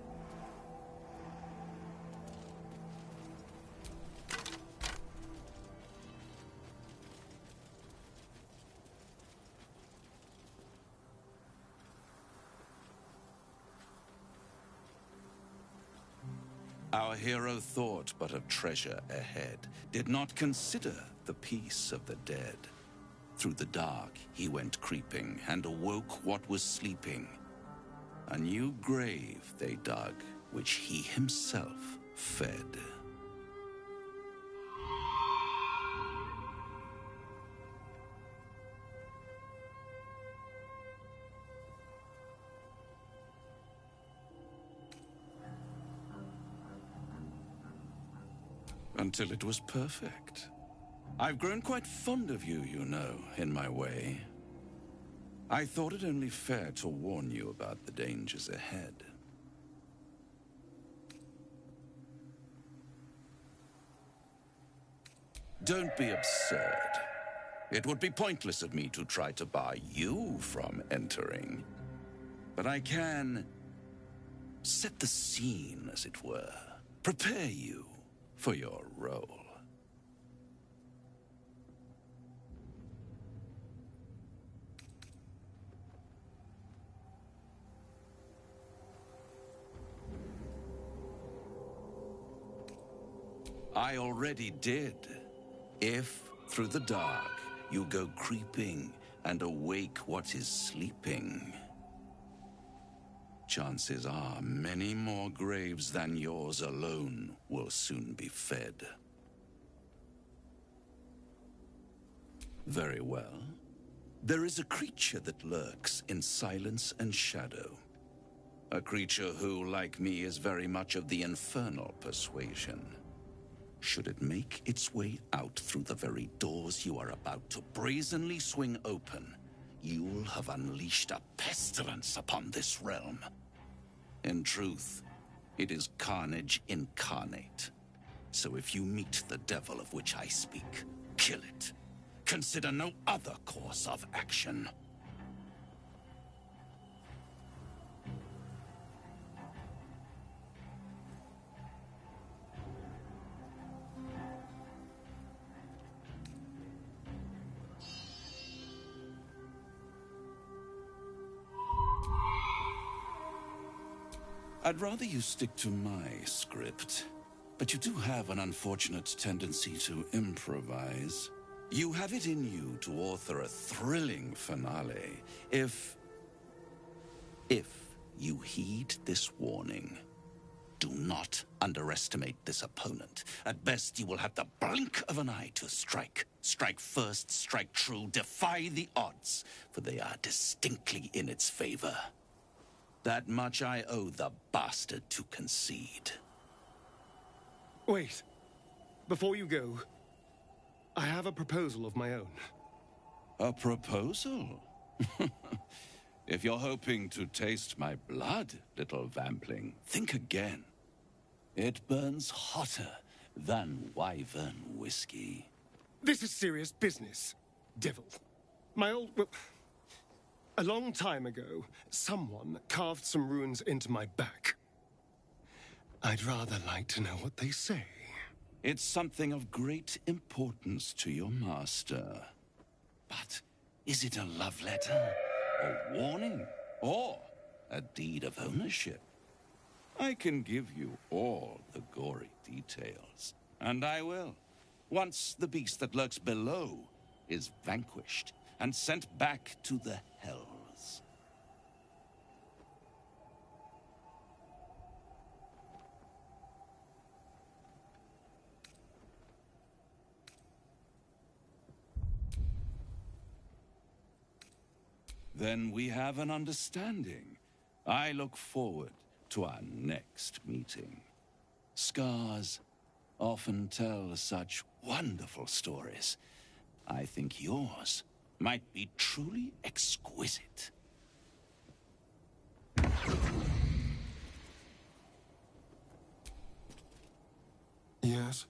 Our hero thought but of treasure ahead, did not consider the peace of the dead. Through the dark he went creeping, and awoke what was sleeping. A new grave they dug, which he himself fed. Until it was perfect. I've grown quite fond of you, you know, in my way. I thought it only fair to warn you about the dangers ahead. Don't be absurd. It would be pointless of me to try to bar you from entering. But I can set the scene, as it were. Prepare you for your role. I already did. If, through the dark, you go creeping and awake what is sleeping, chances are many more graves than yours alone will soon be fed. Very well. There is a creature that lurks in silence and shadow. A creature who, like me, is very much of the infernal persuasion. Should it make its way out through the very doors you are about to brazenly swing open, you'll have unleashed a pestilence upon this realm. In truth, it is carnage incarnate. So if you meet the devil of which I speak, kill it. Consider no other course of action. I'd rather you stick to my script, but you do have an unfortunate tendency to improvise. You have it in you to author a thrilling finale if you heed this warning. Do not underestimate this opponent. At best, you will have the blink of an eye to strike. Strike first, strike true, defy the odds, for they are distinctly in its favor. That much I owe the bastard to concede. Wait. Before you go, I have a proposal of my own. A proposal? If you're hoping to taste my blood, little vampling, think again. It burns hotter than wyvern whiskey. This is serious business, devil. Well, a long time ago, someone carved some runes into my back. I'd rather like to know what they say. It's something of great importance to your master. But is it a love letter, a warning, or a deed of ownership? I can give you all the gory details, and I will, once the beast that lurks below is vanquished and sent back to the hells. Then we have an understanding. I look forward to our next meeting. Scars often tell such wonderful stories. I think yours might be truly exquisite. Yes?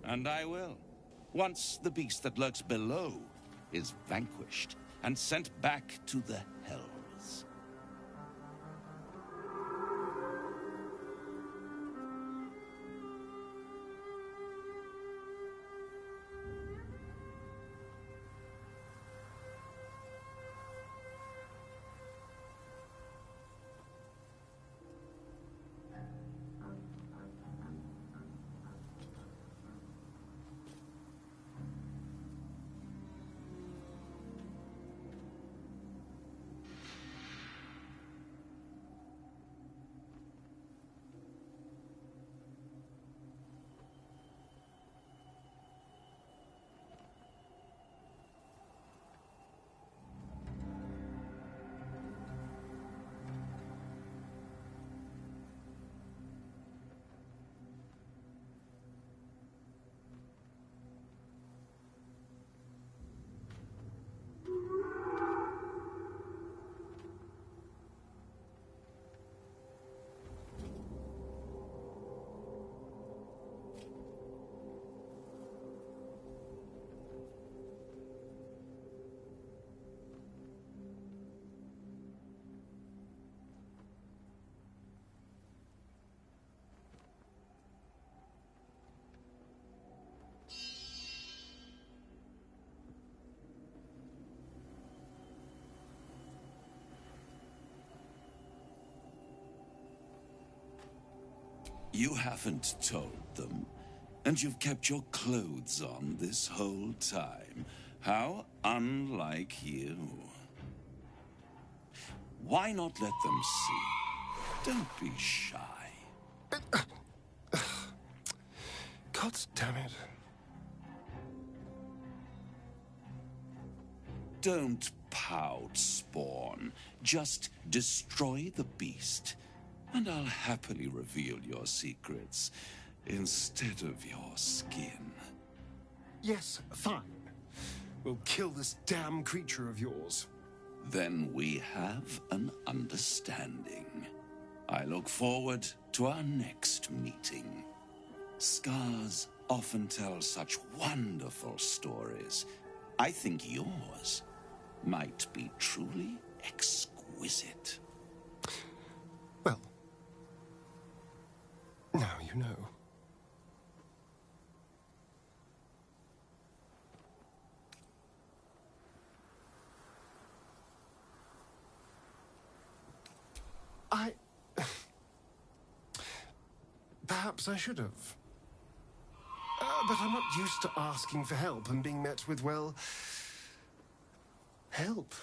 And I will, once the beast that lurks below is vanquished and sent back to the hells. You haven't told them, and you've kept your clothes on this whole time. How unlike you. Why not let them see? Don't be shy. God damn it. Don't pout, Spawn. Just destroy the beast, and I'll happily reveal your secrets instead of your skin. Yes, fine. We'll kill this damn creature of yours. Then we have an understanding. I look forward to our next meeting. Scars often tell such wonderful stories. I think yours might be truly exquisite. Well, now you know. Perhaps I should have. But I'm not used to asking for help and being met with, well, help.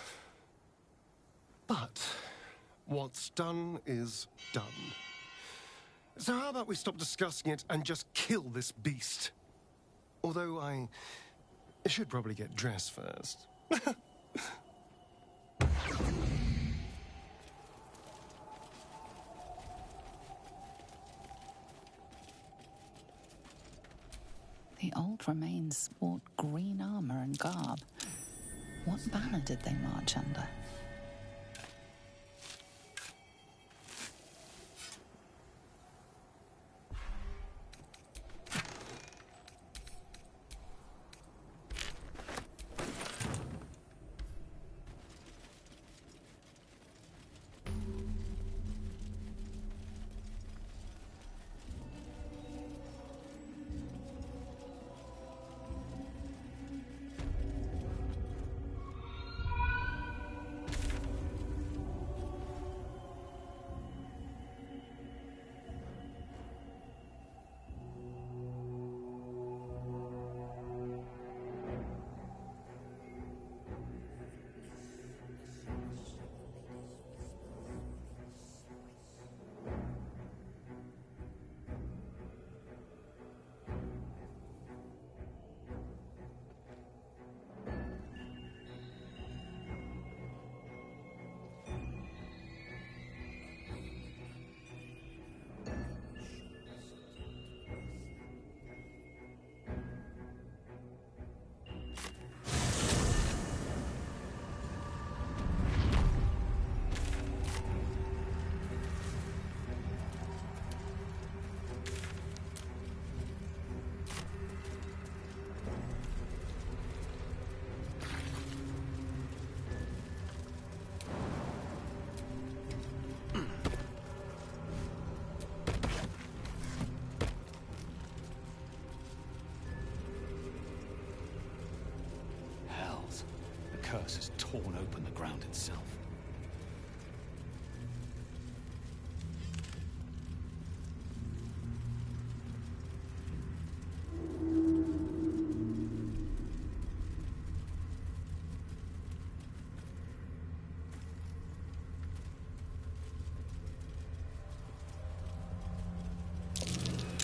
But what's done is done. So how about we stop discussing it and just kill this beast? Although I should probably get dressed first. The old remains sport green armor and garb. What banner did they march under? The curse has torn open the ground itself.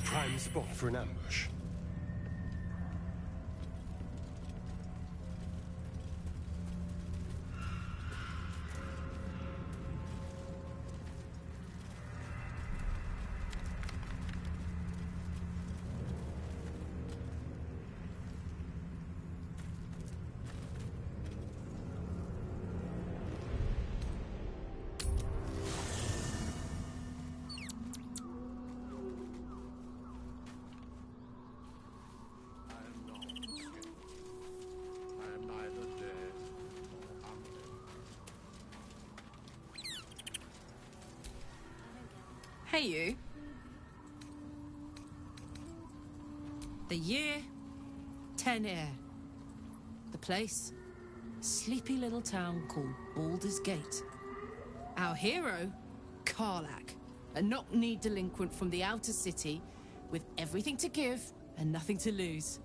Prime spot for an ambush. Hey, you. The year, 10 Air. The place, sleepy little town called Baldur's Gate. Our hero, Karlach, a knock-kneed delinquent from the outer city with everything to give and nothing to lose.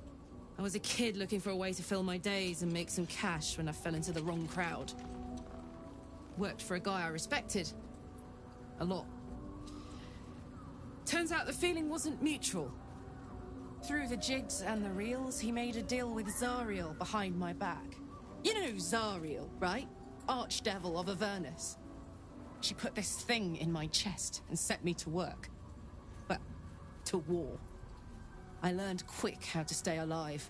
I was a kid looking for a way to fill my days and make some cash when I fell into the wrong crowd. Worked for a guy I respected. A lot. Turns out the feeling wasn't mutual. Through the jigs and the reels, he made a deal with Zariel behind my back. You know Zariel, right? Archdevil of Avernus. She put this thing in my chest and set me to work. Well, to war. I learned quick how to stay alive.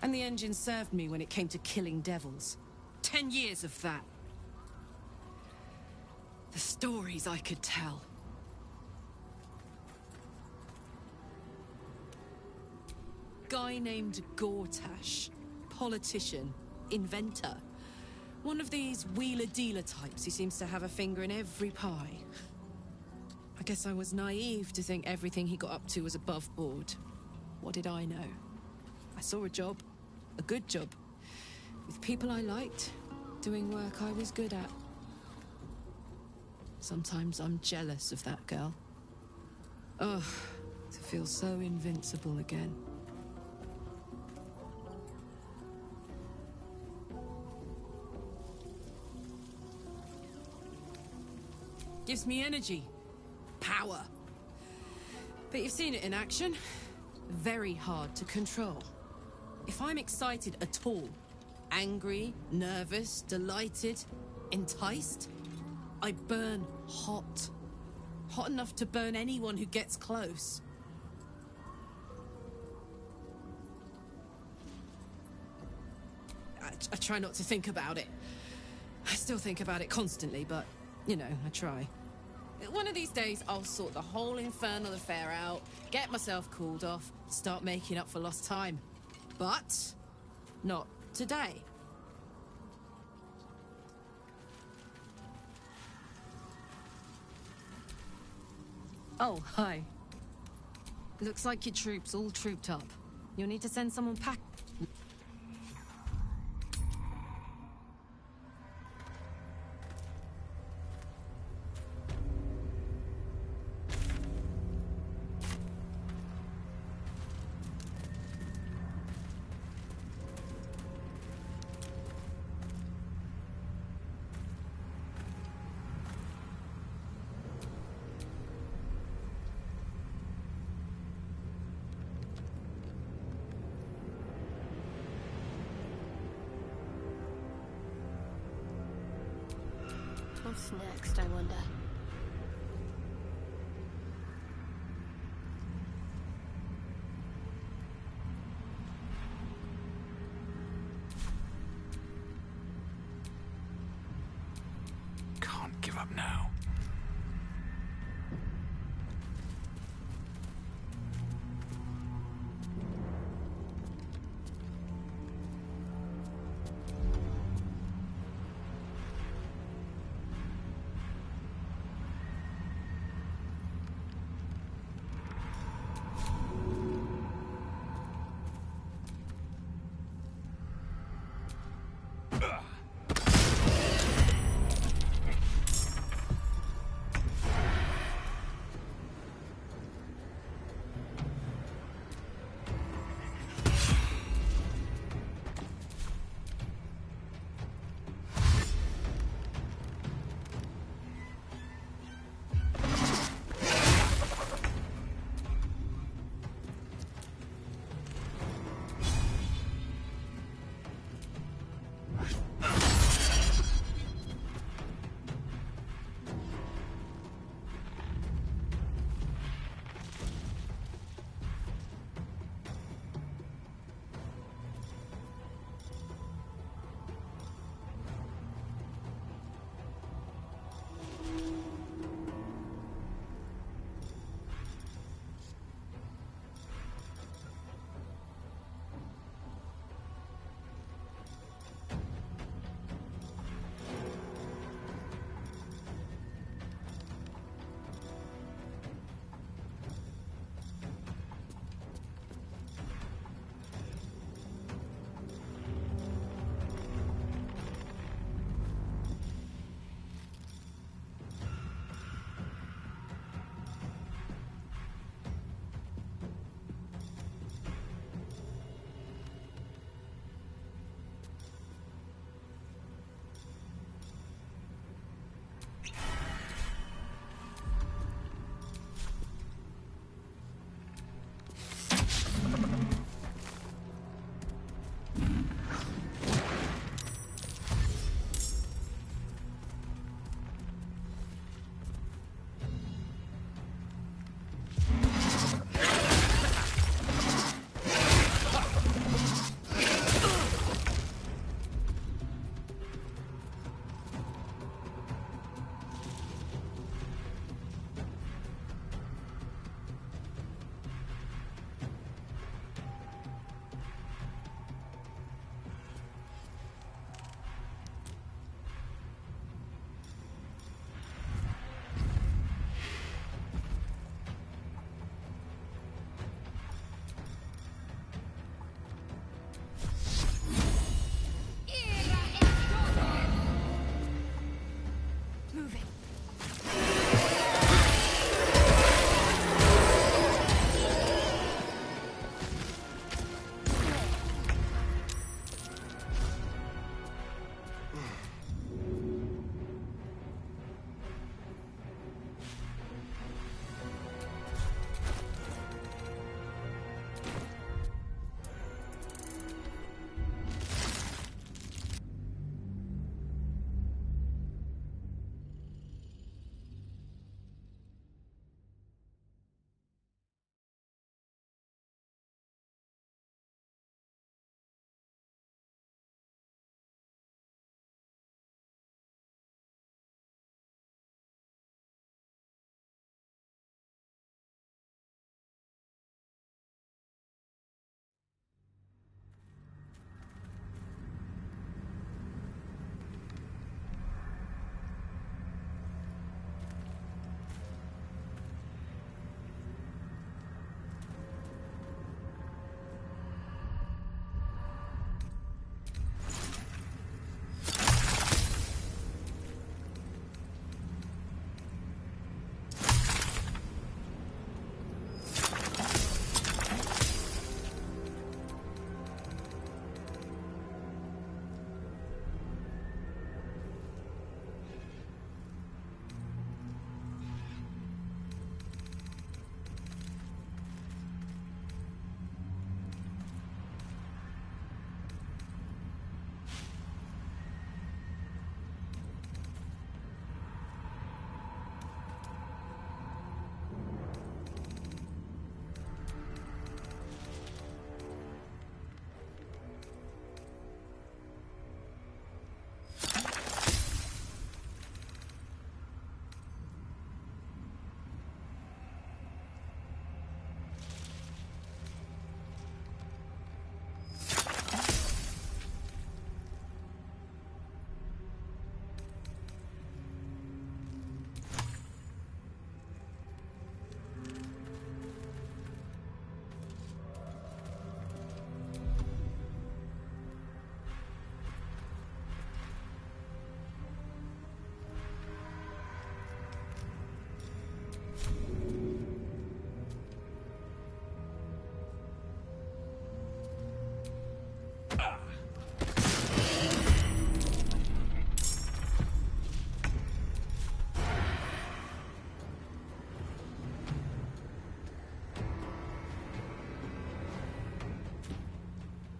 And the engine served me when it came to killing devils. 10 years of that. The stories I could tell. Guy named Gortash. Politician. Inventor. One of these wheeler-dealer types who seems to have a finger in every pie. I guess I was naive to think everything he got up to was above board. What did I know? I saw a job. A good job. With people I liked. Doing work I was good at. Sometimes I'm jealous of that girl. Ugh. To feel so invincible again. Gives me energy. Power. But you've seen it in action. Very hard to control. If I'm excited at all, angry, nervous, delighted, enticed, I burn hot. Hot enough to burn anyone who gets close. I try not to think about it. I still think about it constantly, but, you know, I try. One of these days, I'll sort the whole infernal affair out, get myself cooled off, start making up for lost time. But not today. Oh, hi. Looks like your troops all trooped up. You'll need to send someone pack... What's next, I wonder? Can't give up now.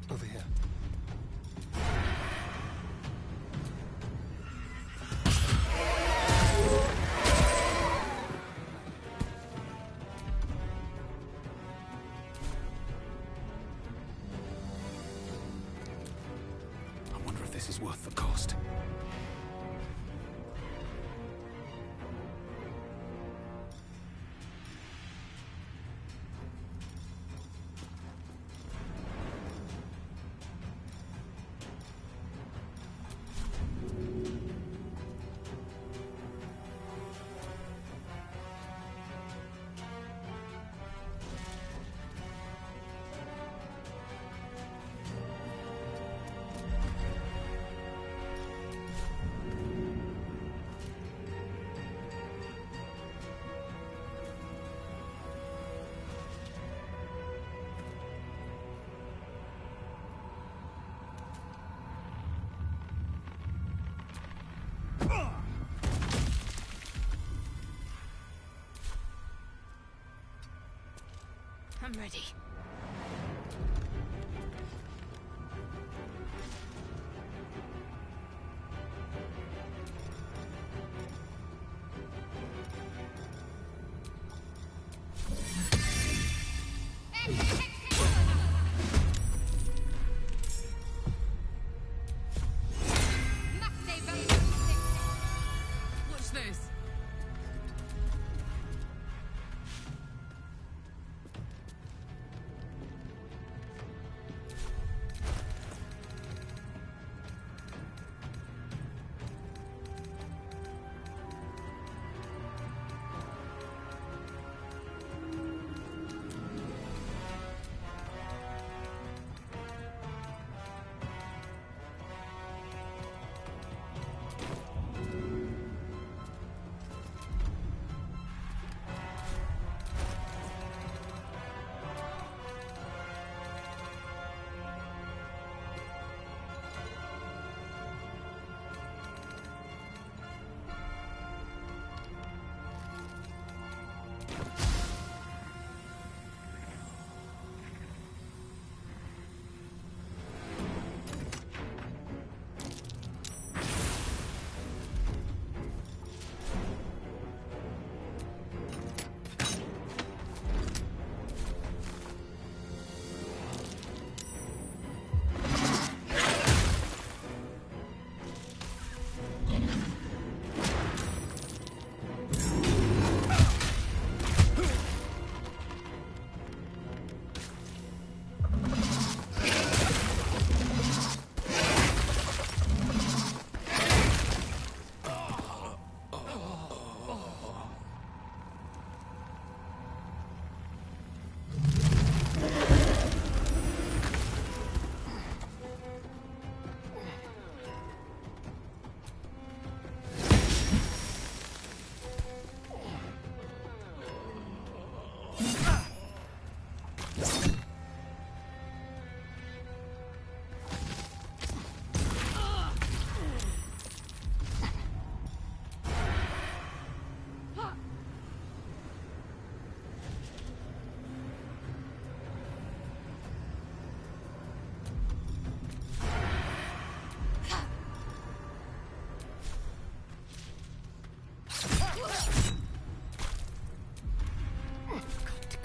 Over here. I wonder if this is worth the cost. I'm ready. What's this?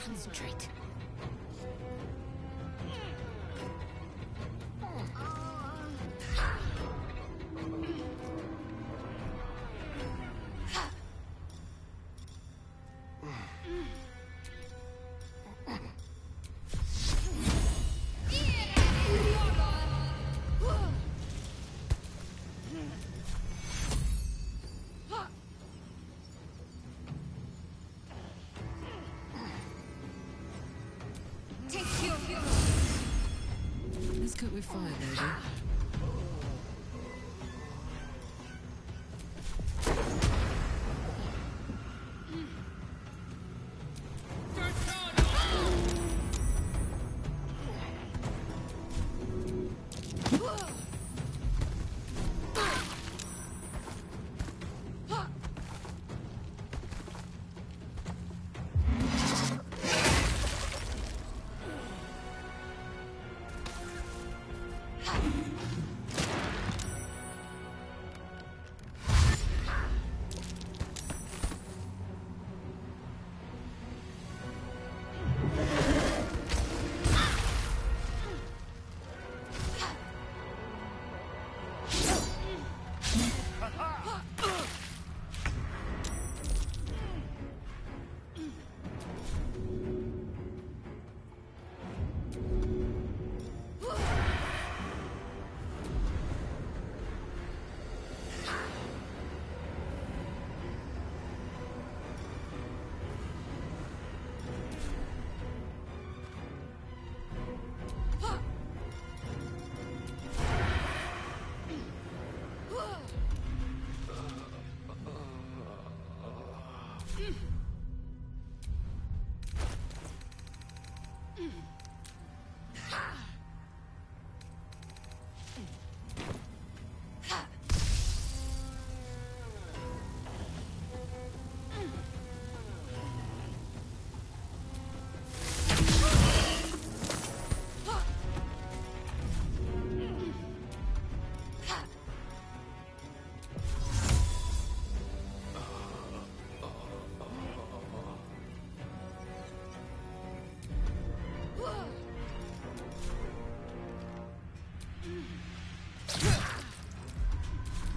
Concentrate. Let's cook with fire, lady.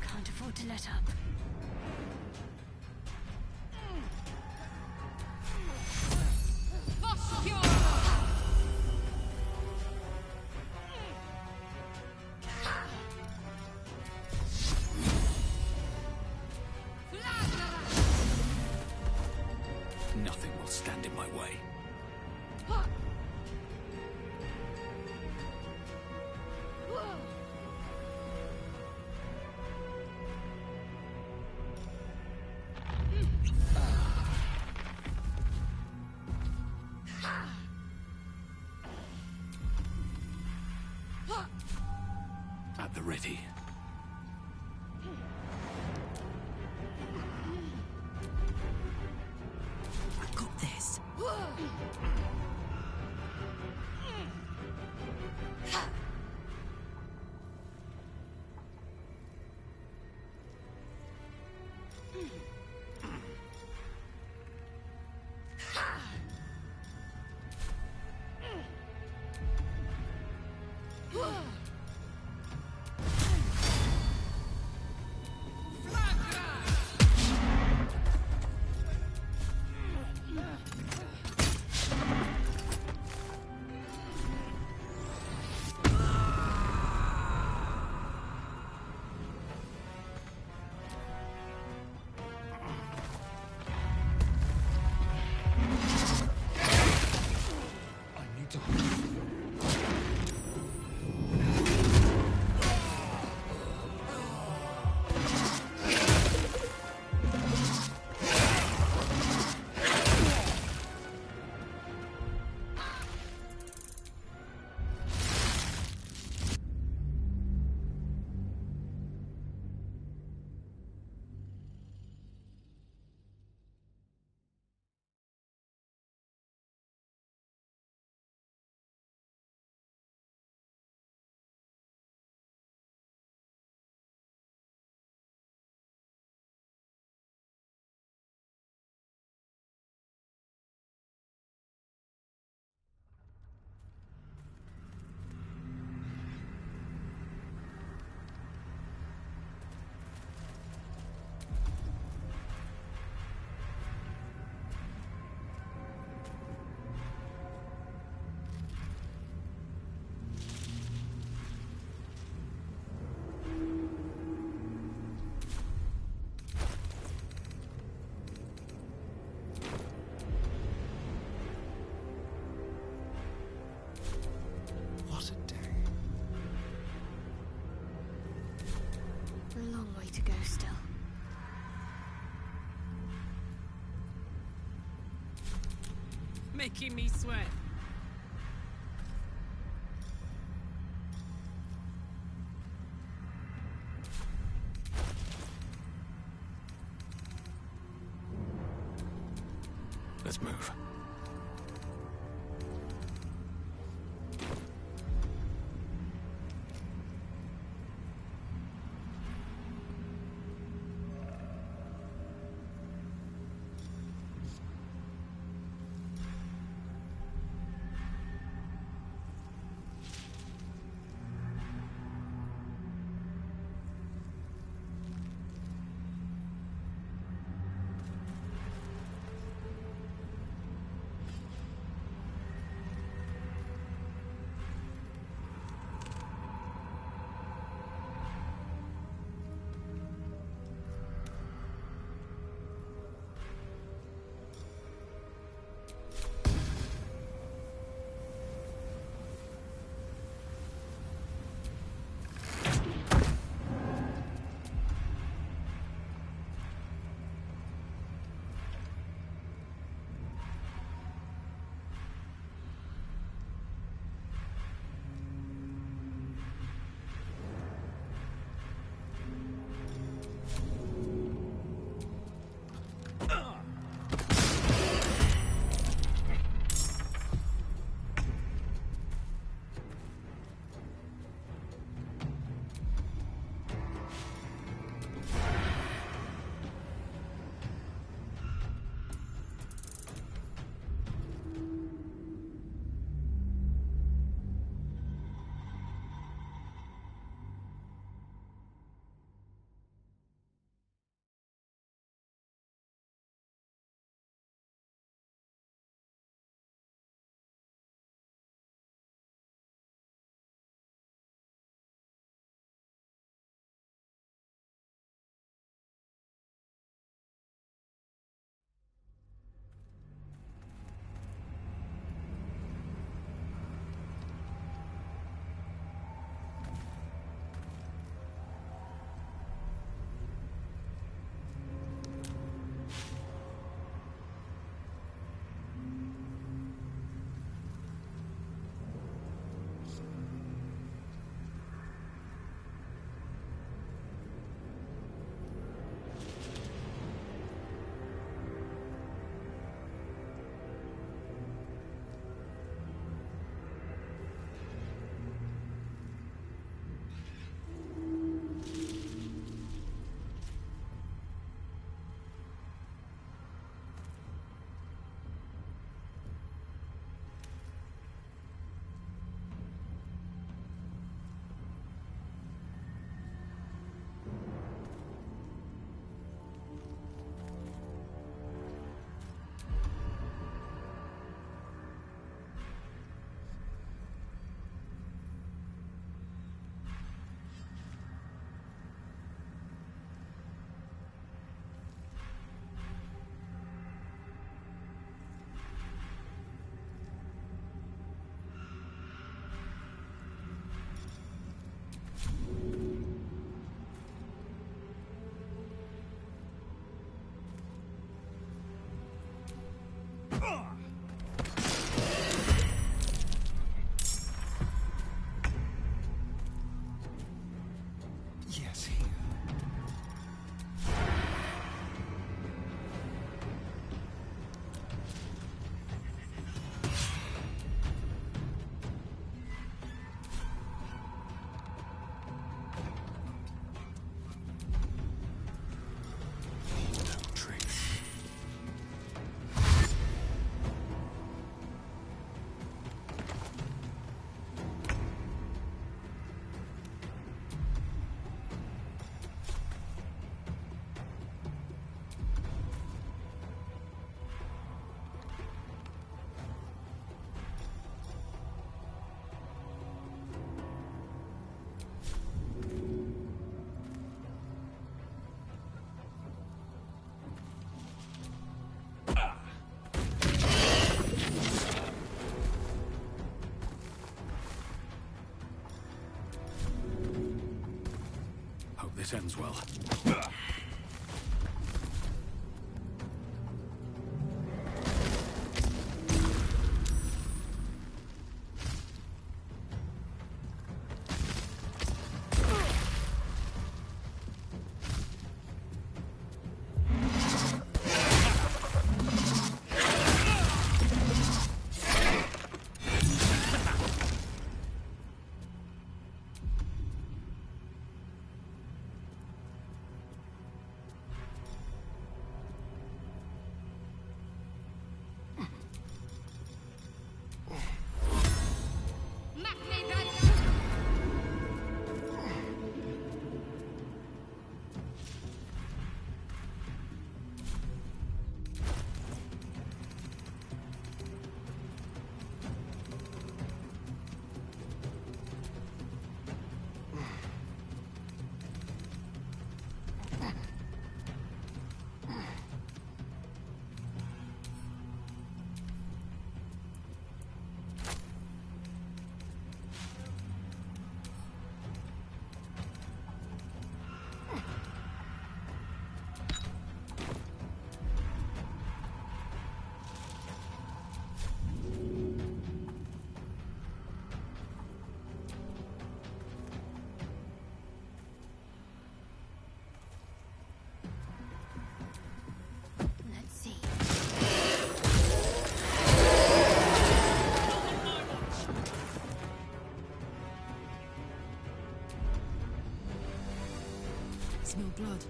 Can't afford to let up. Nothing will stand in my way. At the ready. I've got this. What a day. A long way to go still. Making me sweat. Let's move. this ends well. Smell blood.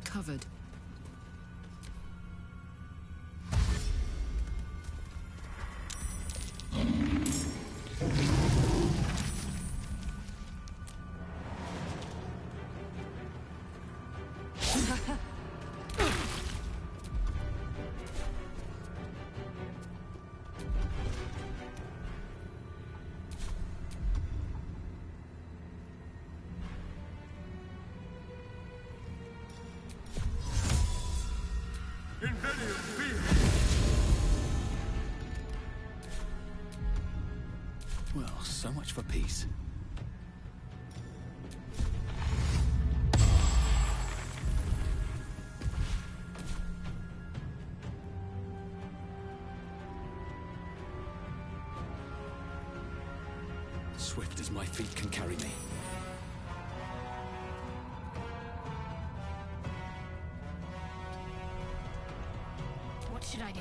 Covered. Well, so much for peace. Swift as my feet can carry me. What should I do?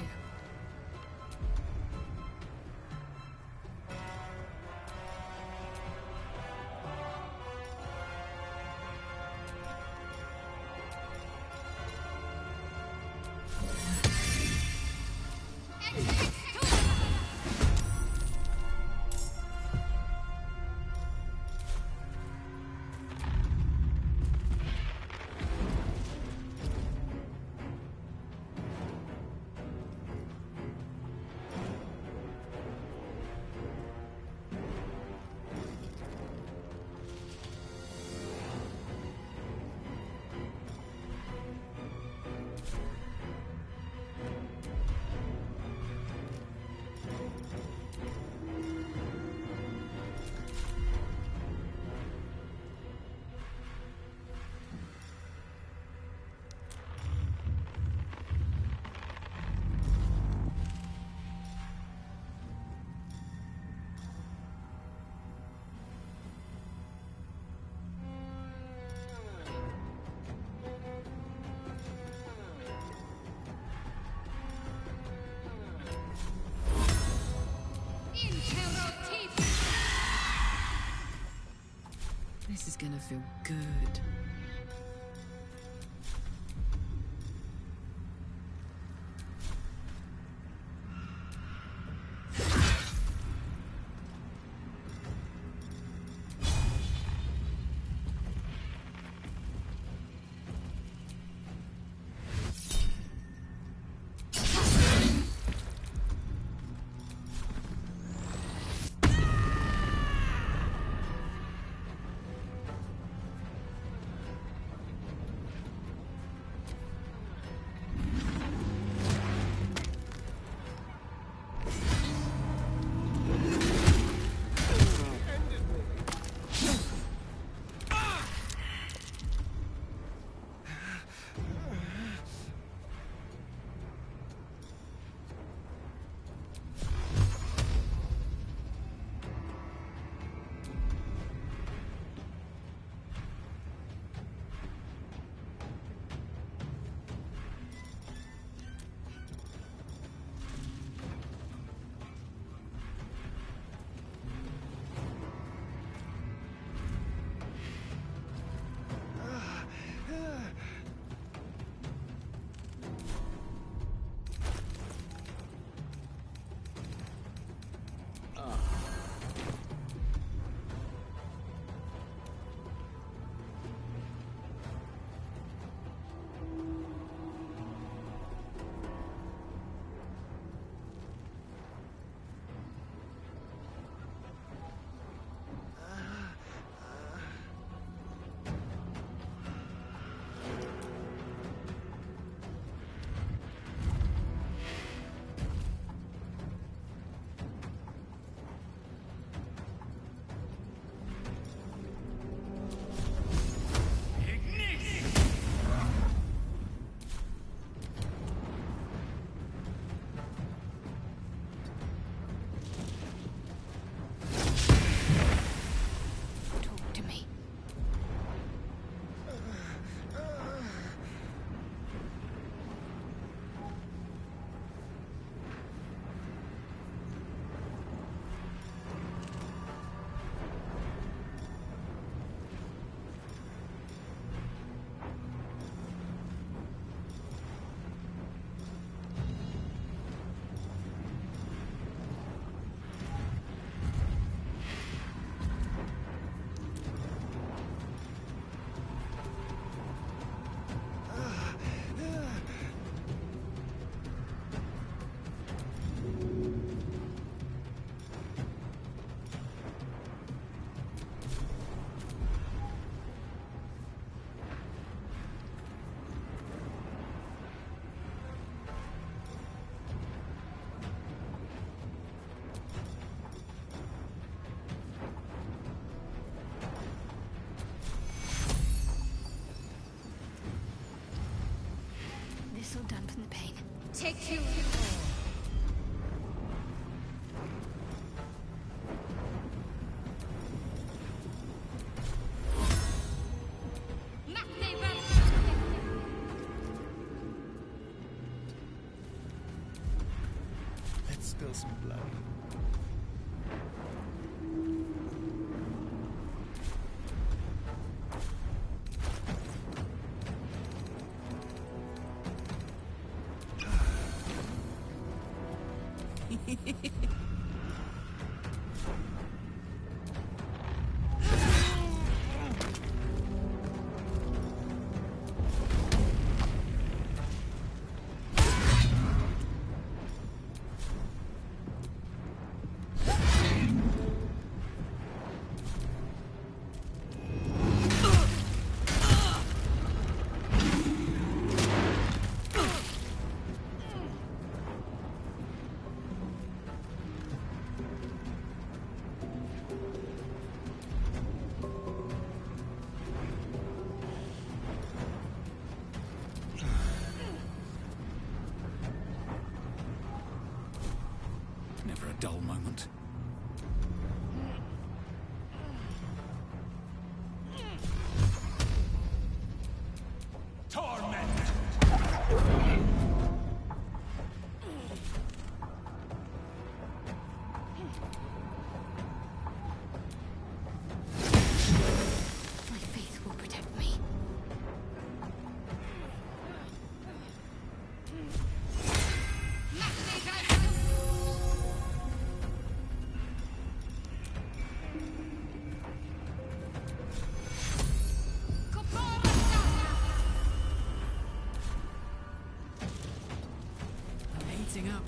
This is gonna feel good. Let's spill some blood. Never a dull moment. My faith will protect me. I'm heating up.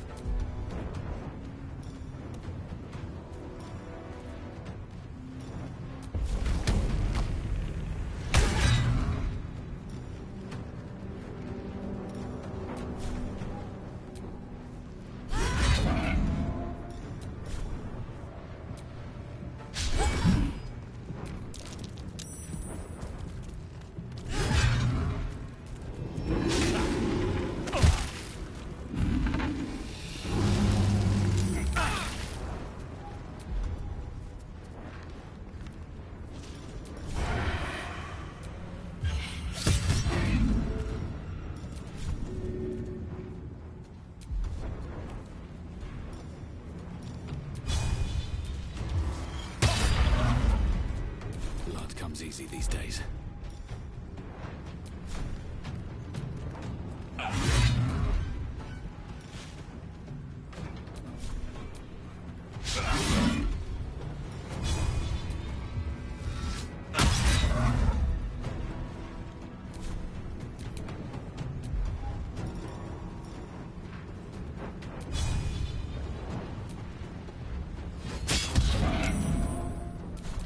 Blood comes easy these days.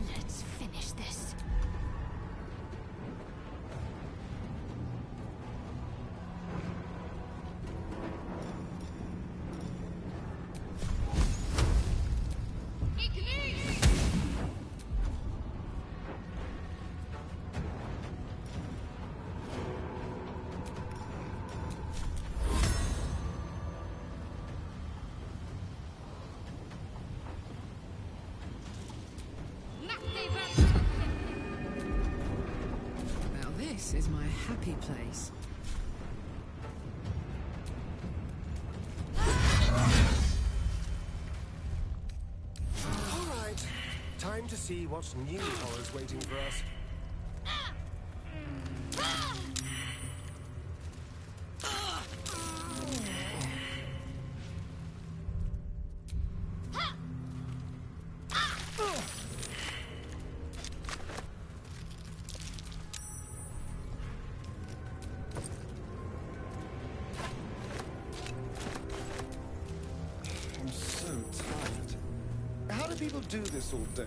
Let's finish this. Now this is my happy place. All right. Time to see what new horror's waiting for us. I'm so tired. How do people do this all day?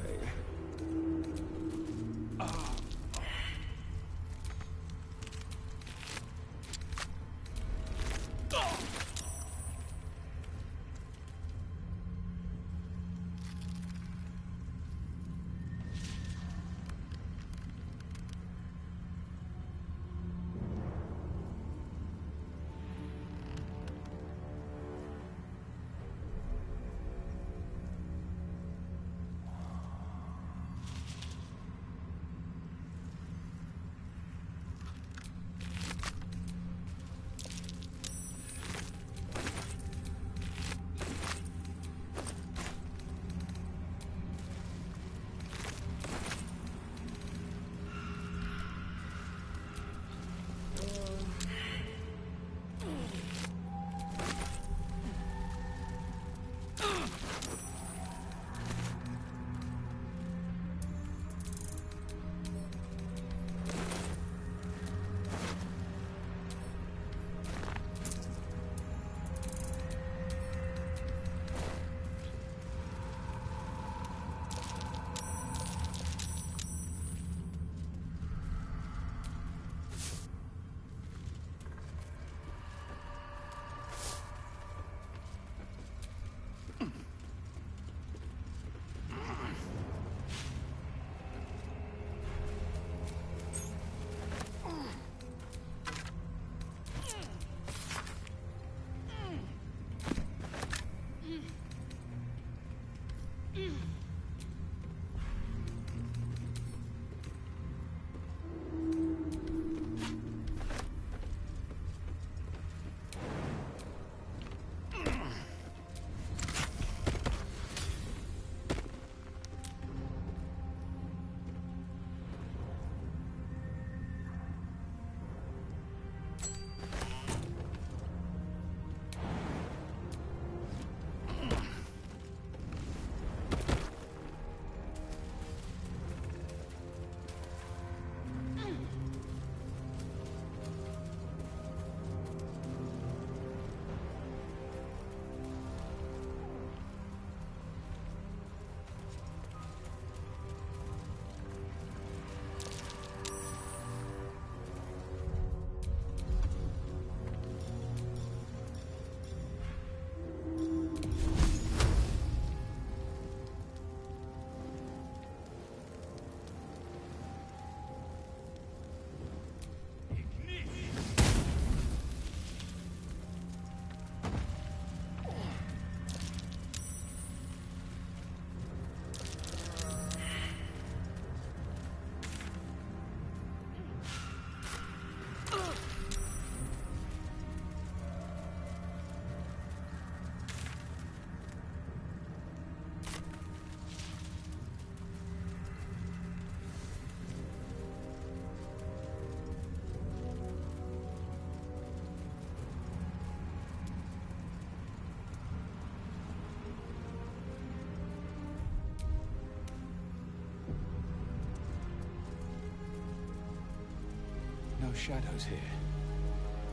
no shadows here.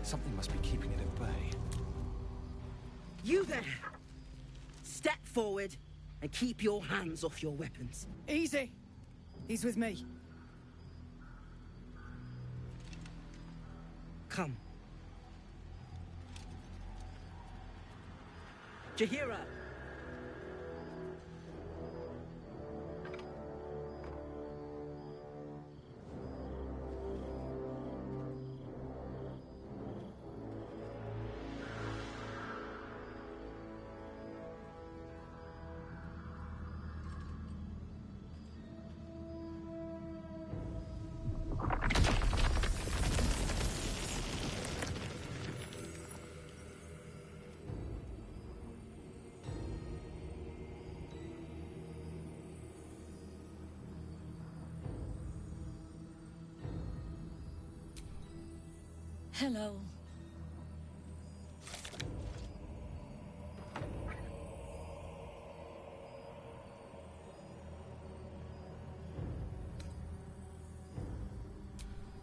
Something must be keeping it at bay. You there! Step forward and keep your hands off your weapons. Easy. He's with me. Come. Jahira! Hello.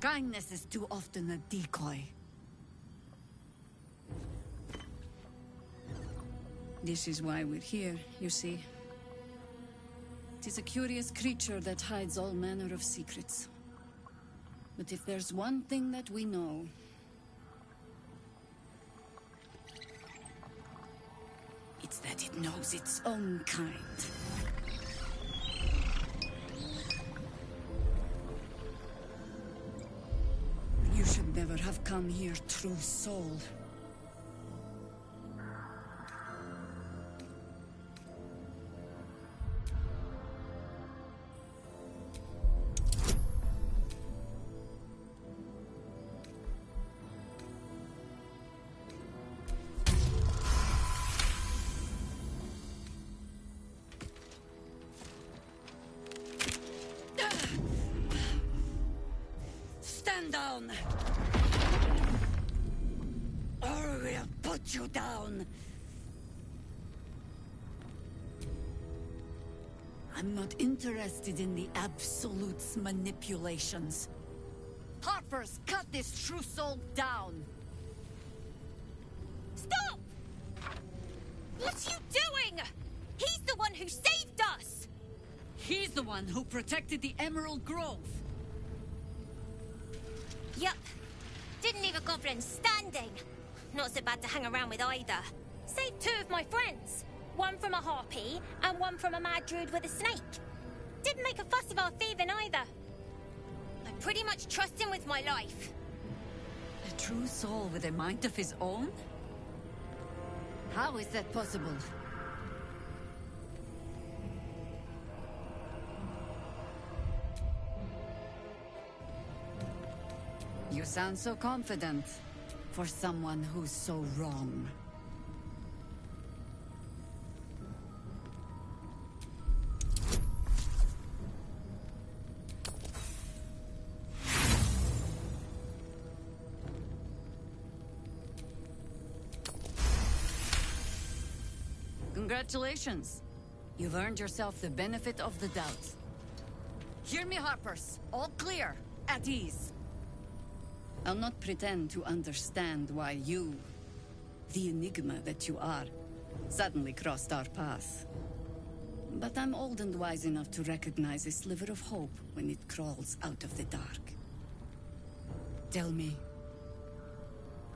Kindness is too often a decoy. This is why we're here, you see. It is a curious creature that hides all manner of secrets. But if there's one thing that we know, it's that it knows its own kind. You should never have come here, true soul. Stand down! Or we'll put you down! I'm not interested in the Absolute's manipulations. Harpers, cut this true soul down! Stop! What are you doing? He's the one who saved us! He's the one who protected the Emerald Grove. Yup. Didn't leave a goblin standing. Not so bad to hang around with either. Saved two of my friends. One from a harpy, and one from a mad druid with a snake. Didn't make a fuss of our thieving either. I pretty much trust him with my life. A true soul with a mind of his own? How is that possible? You sound so confident for someone who's so wrong. Congratulations. You've earned yourself the benefit of the doubt. Hear me, Harpers. All clear. At ease. I'll not pretend to understand why you, the enigma that you are, suddenly crossed our path. But I'm old and wise enough to recognize a sliver of hope when it crawls out of the dark. Tell me,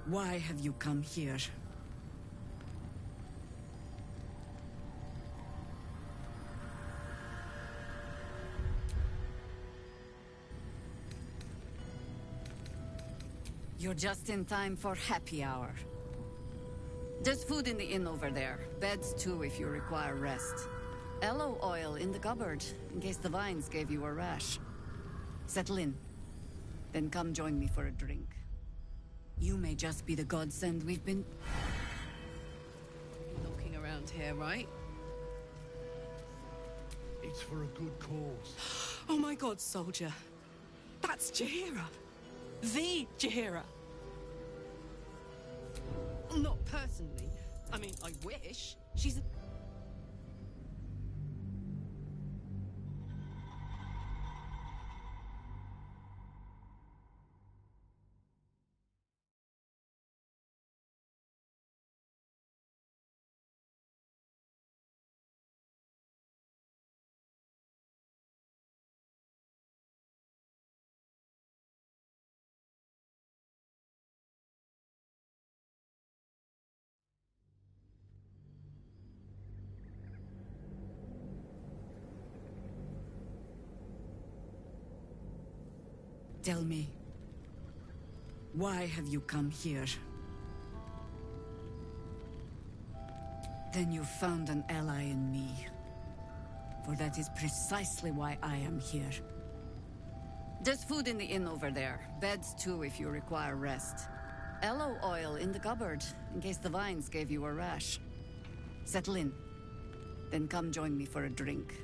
why have you come here? You're just in time for happy hour. There's food in the inn over there. Beds too if you require rest. Aloe oil in the cupboard, in case the vines gave you a rash. Settle in. Then come join me for a drink. You may just be the godsend we've been knocking around here, right? It's for a good cause. Oh my god, soldier. That's Jahira. The Jahira. Not personally. I mean, I wish. She's a Tell me, why have you come here? Then you found an ally in me. For that is precisely why I am here. There's food in the inn over there. Beds too if you require rest. Aloe oil in the cupboard, in case the vines gave you a rash. Settle in. Then come join me for a drink.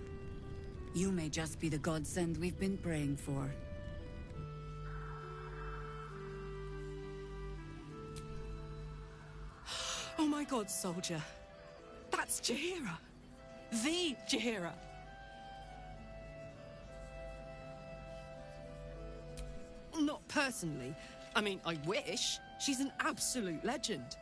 You may just be the godsend we've been praying for. Oh my god, soldier. That's Jaheira. The Jaheira. Not personally. I mean, I wish. She's an absolute legend.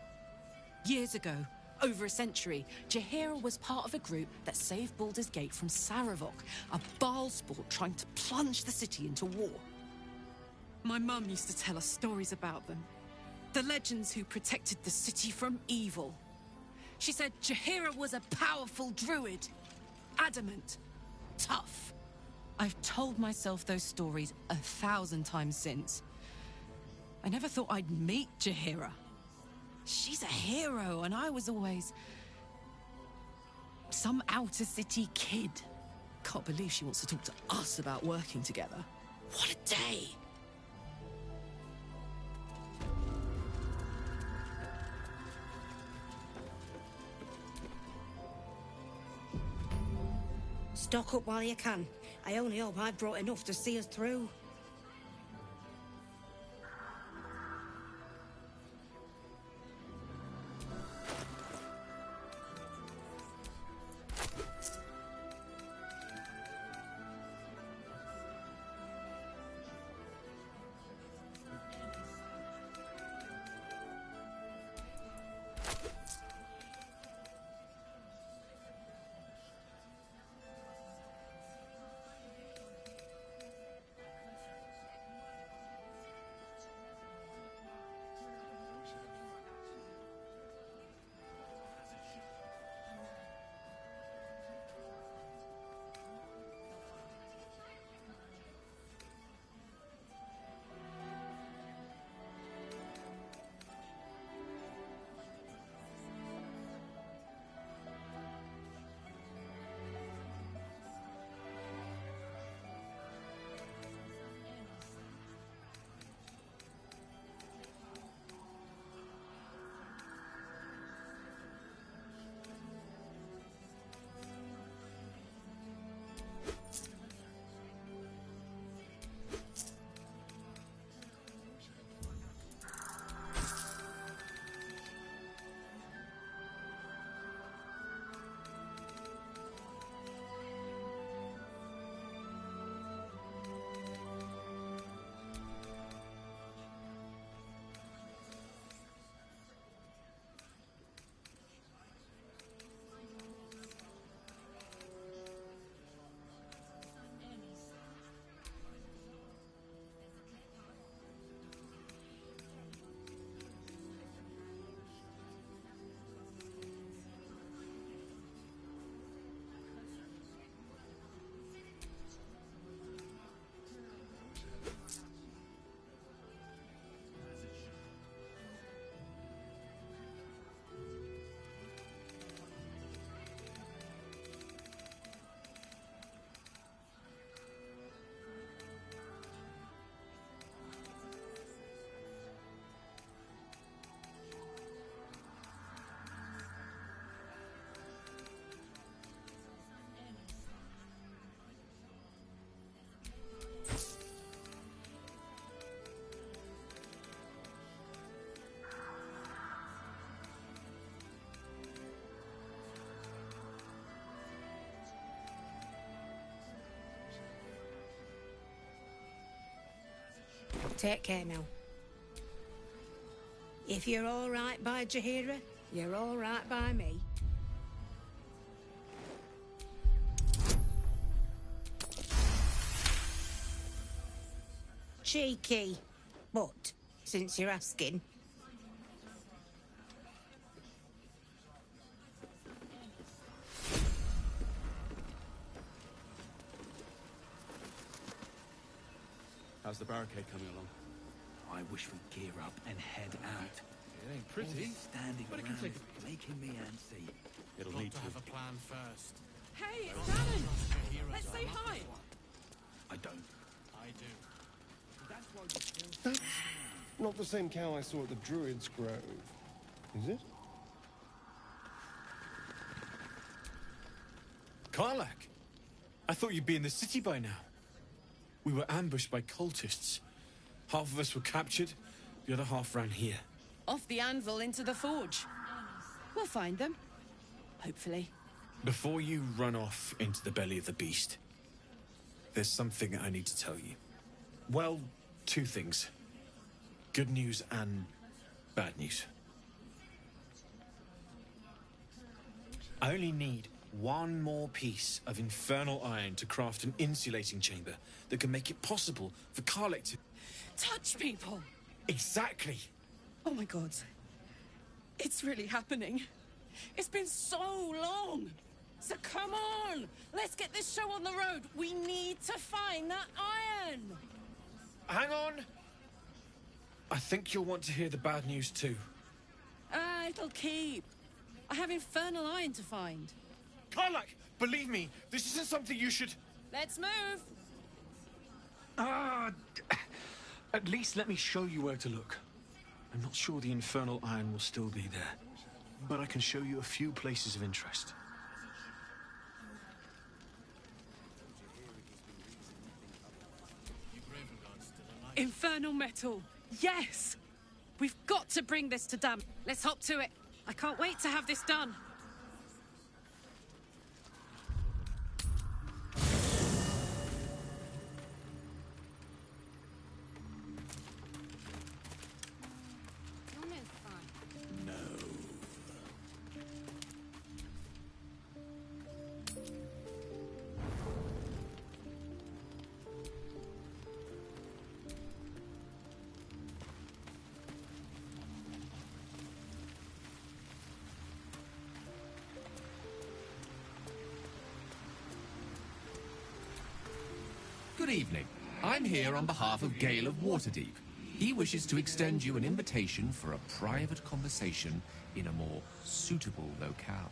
Years ago, over a century, Jaheira was part of a group that saved Baldur's Gate from Saravok, a Baal sport trying to plunge the city into war. My mum used to tell us stories about them. The legends who protected the city from evil. She said Jaheira was a powerful druid. Adamant. Tough. I've told myself those stories 1,000 times since. I never thought I'd meet Jaheira. She's a hero, and I was always some outer city kid. Can't believe she wants to talk to us about working together. What a day! Stock up while you can. I only hope I've brought enough to see us through. Take care now. If you're all right by Jaheira, you're all right by me. Cheeky, but since you're asking. How's the barricade coming along? I wish we'd gear up and head out. It ain't All pretty, this standing but it can around, take making me antsy. It'll Got need to to. have a plan first. Hey, it's Alan! Let's say hi! I don't. I do. That's not the same cow I saw at the Druid's Grove, is it? Karlak! I thought you'd be in the city by now. We were ambushed by cultists. Half of us were captured, the other half ran here. Off the anvil into the forge. We'll find them. Hopefully. Before you run off into the belly of the beast, there's something I need to tell you. Well, two things. Good news and bad news. I only need one more piece of infernal iron to craft an insulating chamber that can make it possible for Karlak to... Touch people! Exactly! Oh my god. It's really happening. It's been so long! So come on! Let's get this show on the road! We need to find that iron! Hang on! I think you'll want to hear the bad news too. It'll keep. I have infernal iron to find. Karlak! Believe me, this isn't something you should... Let's move! At least let me show you where to look. I'm not sure the infernal iron will still be there, but I can show you a few places of interest. Infernal metal! Yes! We've got to bring this to Dam. Let's hop to it. I can't wait to have this done. Good evening. I'm here on behalf of Gale of Waterdeep. He wishes to extend you an invitation for a private conversation in a more suitable locale.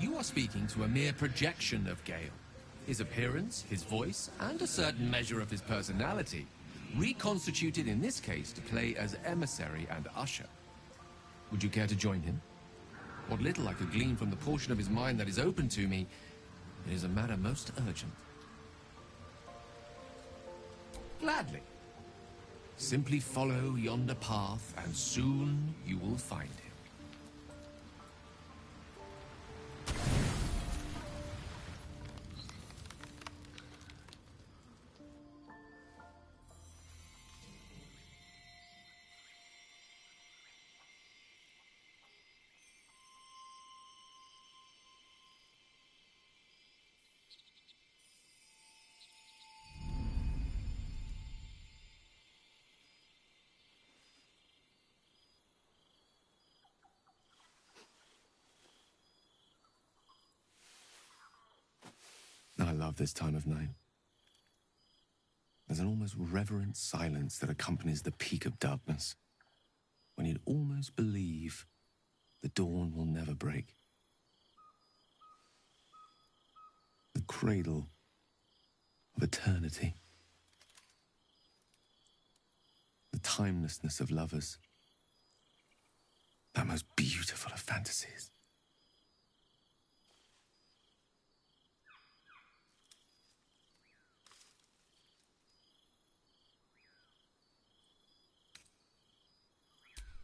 You are speaking to a mere projection of Gale. His appearance, his voice, and a certain measure of his personality, reconstituted in this case to play as emissary and usher. Would you care to join him? What little I could glean from the portion of his mind that is open to me, it is a matter most urgent. Gladly. Simply follow yonder path, and soon you will find him. I love this time of night. There's an almost reverent silence that accompanies the peak of darkness, when you'd almost believe the dawn will never break. The cradle of eternity. The timelessness of lovers. That most beautiful of fantasies.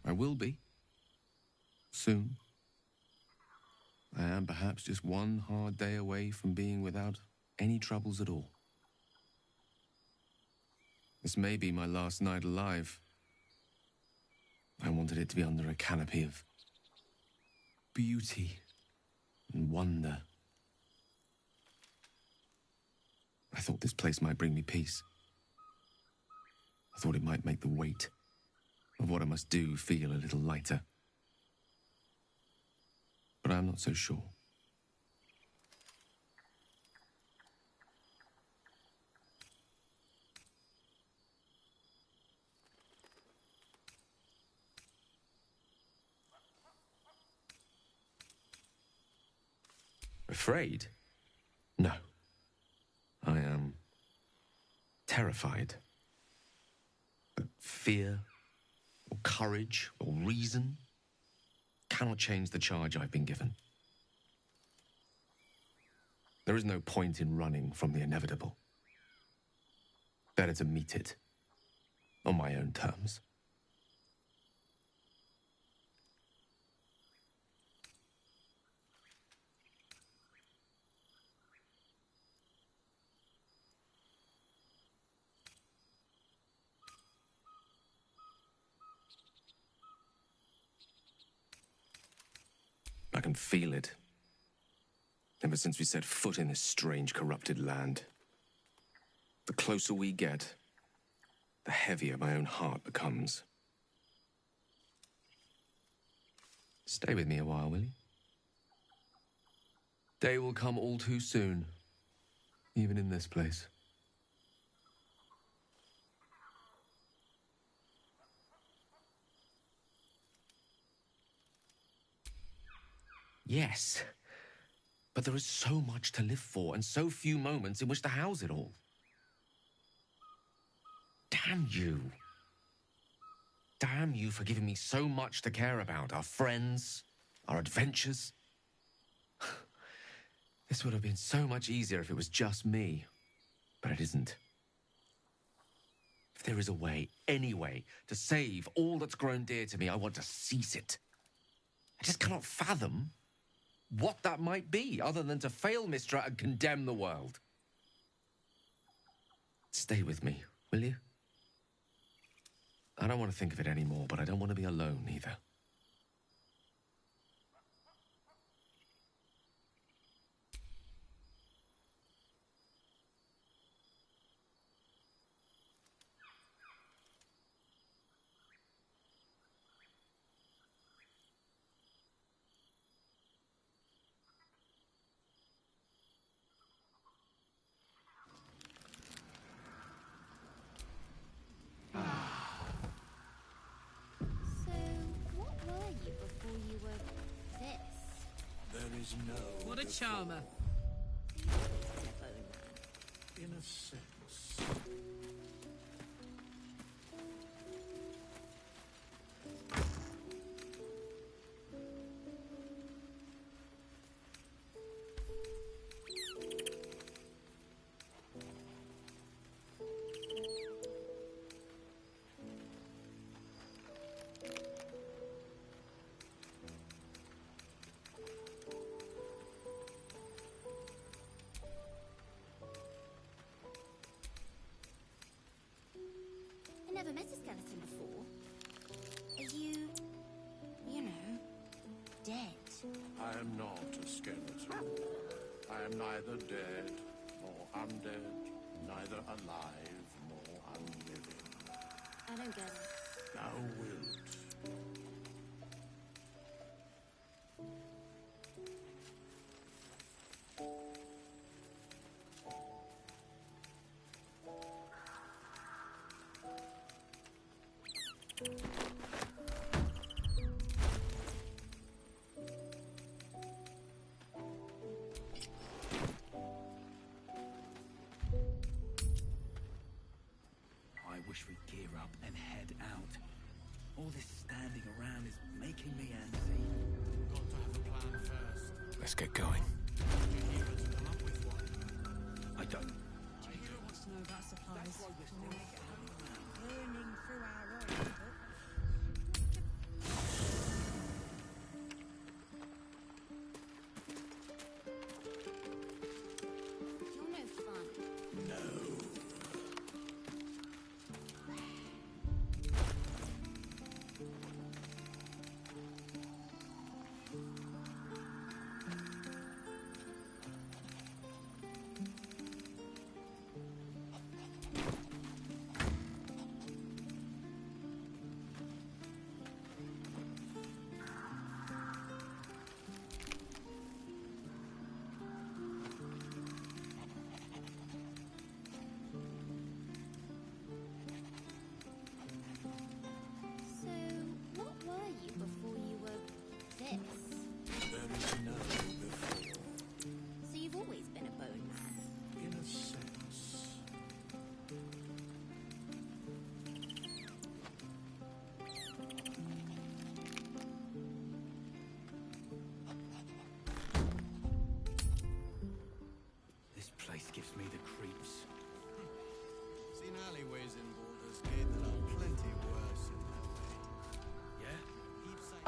I will be. Soon. I am perhaps just one hard day away from being without any troubles at all. This may be my last night alive. I wanted it to be under a canopy of beauty and wonder. I thought this place might bring me peace. I thought it might make the weight of what I must do feel a little lighter. But I'm not so sure. Afraid? No. I am terrified. But fear, or courage, or reason cannot change the charge I've been given. There is no point in running from the inevitable. Better to meet it on my own terms. I can feel it. Ever since we set foot in this strange, corrupted land. The closer we get, the heavier my own heart becomes. Stay with me a while, will you? Day will come all too soon, even in this place. Yes, but there is so much to live for and so few moments in which to house it all. Damn you. Damn you for giving me so much to care about. Our friends, our adventures. This would have been so much easier if it was just me. But it isn't. If there is a way, any way, to save all that's grown dear to me, I want to seize it. I just cannot fathom what that might be, other than to fail Mystra and condemn the world. Stay with me, will you? I don't want to think of it anymore, but I don't want to be alone either. No. What a charmer. In a sense. I never met a skeleton before. Are you, you know, dead? I am not a skeleton. I am neither dead nor undead, neither alive nor unliving. I don't get it. Thou wilt. I wish we'd gear up and head out. All this standing around is making me antsy. Got to have a plan first. Let's get going. I don't. Who wants to know about supplies? Burning through our oil. You're no fun. No.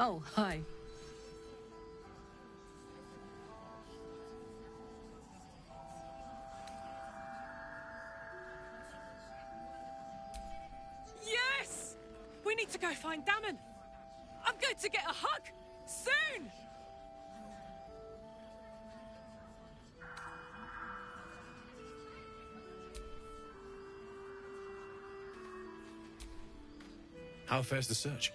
Oh, hi. Yes! We need to go find Damon. I'm going to get a hug soon! How fares the search?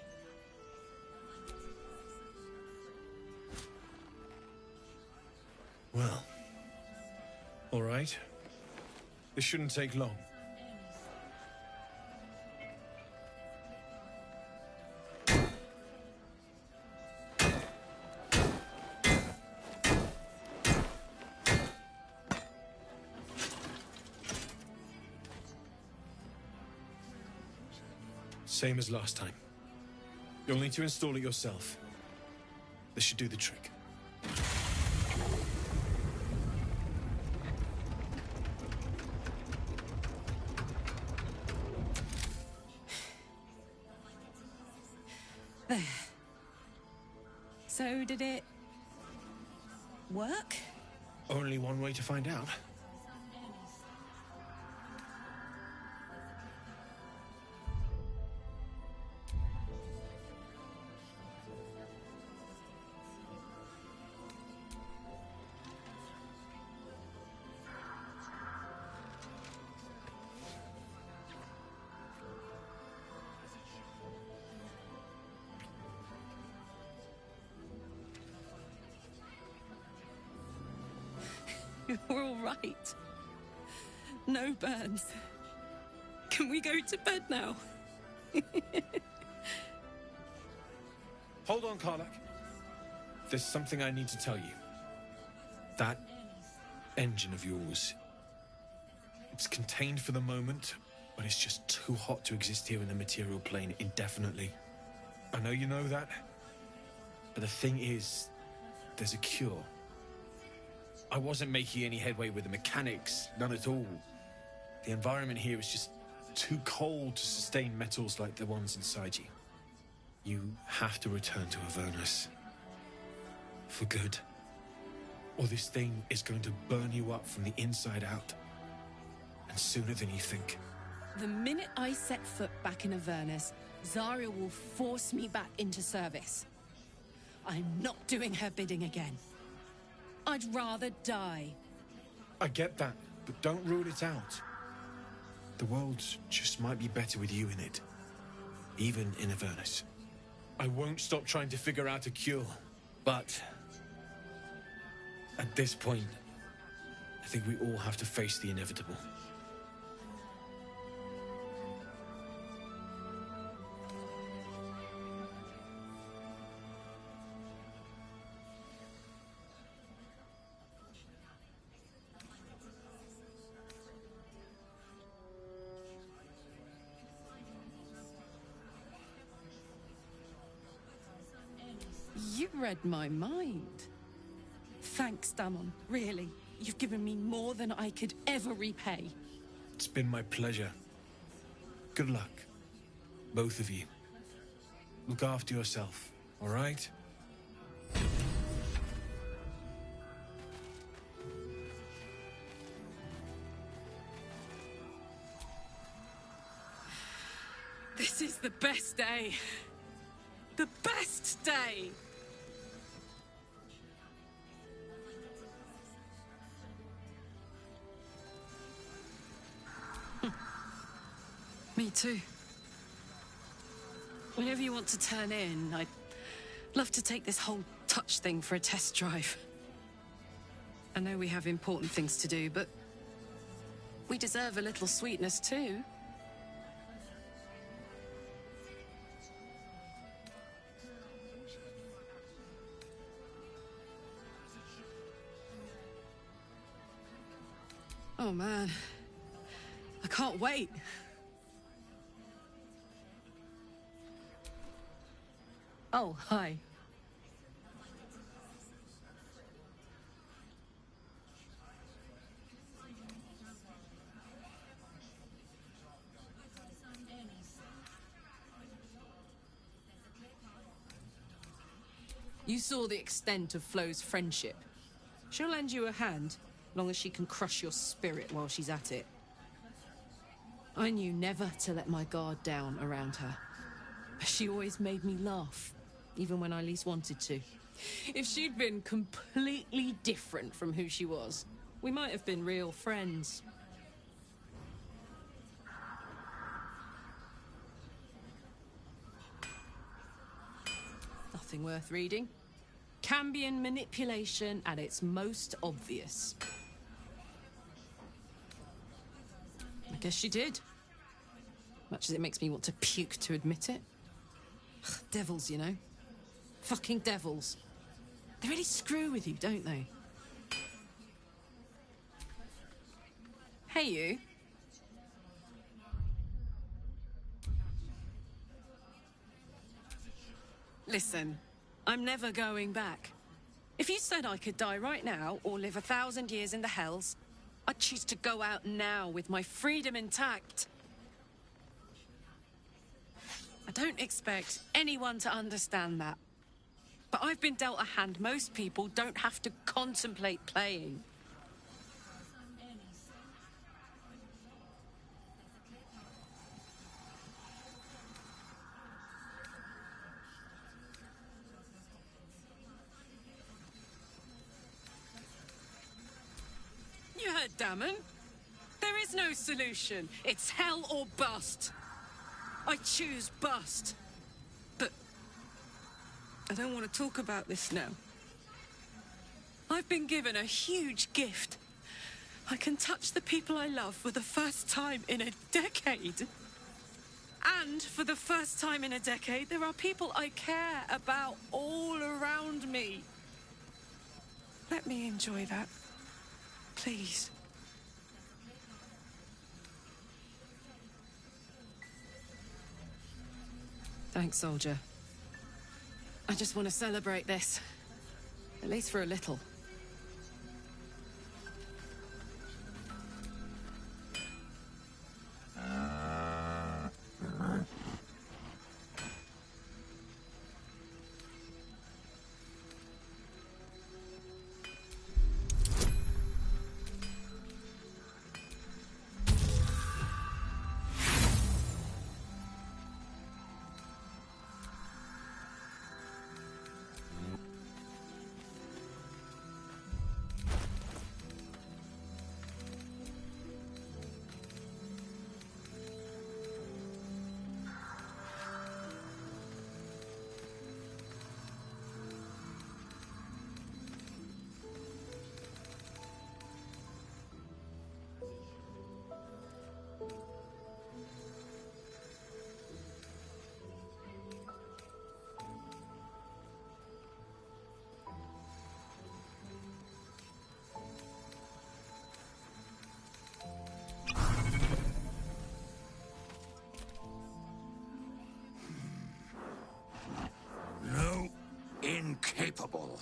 Well, all right. This shouldn't take long. Same as last time. You'll need to install it yourself. This should do the trick. There. So did it work? Only one way to find out. We're all right. No burns. Can we go to bed now? Hold on, Karlak. There's something I need to tell you. That engine of yours, it's contained for the moment, but it's just too hot to exist here in the material plane indefinitely. I know you know that, but the thing is, there's a cure. I wasn't making any headway with the mechanics, none at all. The environment here is just too cold to sustain metals like the ones inside you. You have to return to Avernus. For good. Or this thing is going to burn you up from the inside out. And sooner than you think. The minute I set foot back in Avernus, Zarya will force me back into service. I'm not doing her bidding again. I'd rather die. I get that, but don't rule it out. The world just might be better with you in it. Even in Avernus. I won't stop trying to figure out a cure, but at this point, I think we all have to face the inevitable. You read my mind. Thanks, Damon. Really. You've given me more than I could ever repay. It's been my pleasure. Good luck, both of you. Look after yourself, all right? This is the best day. The best day! Me too. Whenever you want to turn in, I'd love to take this whole touch thing for a test drive. I know we have important things to do, but we deserve a little sweetness too. Oh man, I can't wait. Oh, hi. You saw the extent of Flo's friendship. She'll lend you a hand, long as she can crush your spirit while she's at it. I knew never to let my guard down around her. She always made me laugh, even when I least wanted to. If she'd been completely different from who she was, we might have been real friends. Nothing worth reading. Cambion manipulation at its most obvious. I guess she did. Much as it makes me want to puke to admit it. Devils, you know. Fucking devils. They really screw with you, don't they? Hey, you. Listen, I'm never going back. If you said I could die right now or live 1,000 years in the hells, I'd choose to go out now with my freedom intact. I don't expect anyone to understand that. But I've been dealt a hand most people don't have to contemplate playing. You heard Damon. There is no solution. It's hell or bust. I choose bust. But I don't want to talk about this now. I've been given a huge gift. I can touch the people I love for the first time in a decade. And for the first time in a decade, there are people I care about all around me. Let me enjoy that. Please. Thanks, soldier. I just want to celebrate this. At least for a little. Incapable.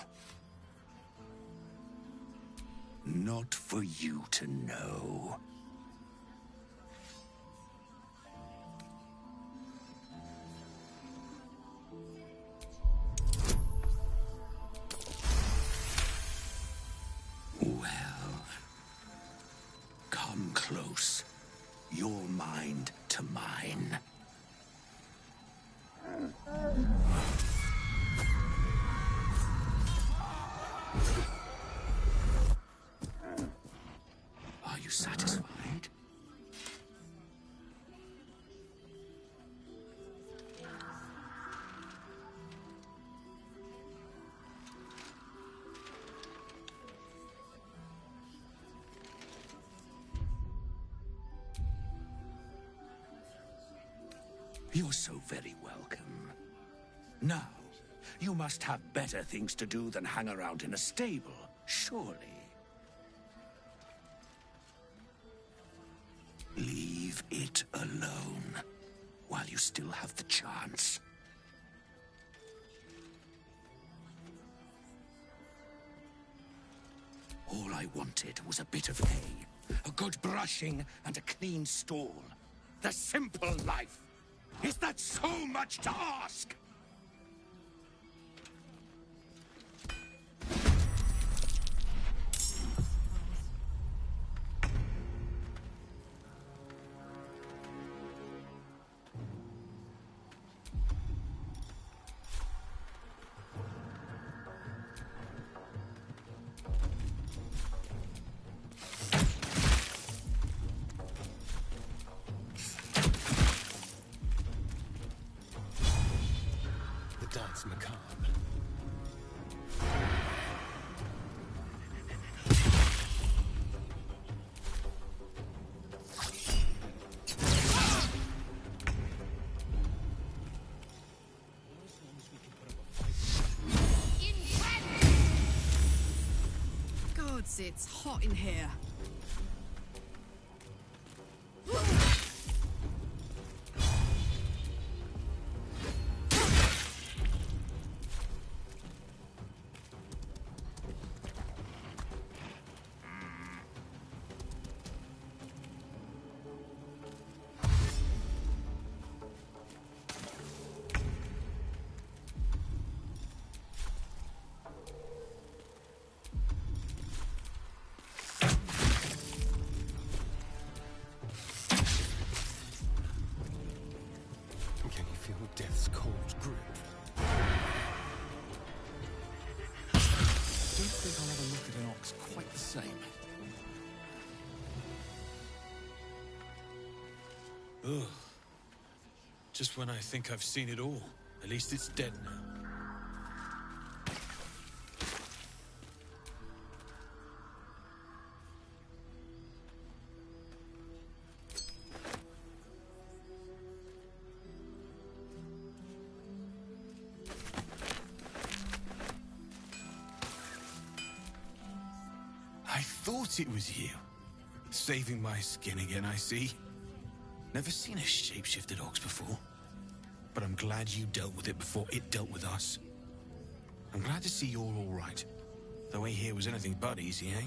Not for you to know. Well, come close. Your mind to mine. Are you satisfied? You're so very welcome. Now, you must have better things to do than hang around in a stable, surely. Leave it alone, while you still have the chance. All I wanted was a bit of hay, a good brushing, and a clean stall. The simple life. Is that so much to ask? That's macabre. Gods, it's hot in here. Can you feel death's cold grip? Don't think I'll ever look at an ox quite the same. Ugh. Just when I think I've seen it all. At least it's dead now. I thought it was you. Saving my skin again, I see. Never seen a shape-shifted ox before. But I'm glad you dealt with it before it dealt with us. I'm glad to see you're all right. The way here was anything but easy, eh?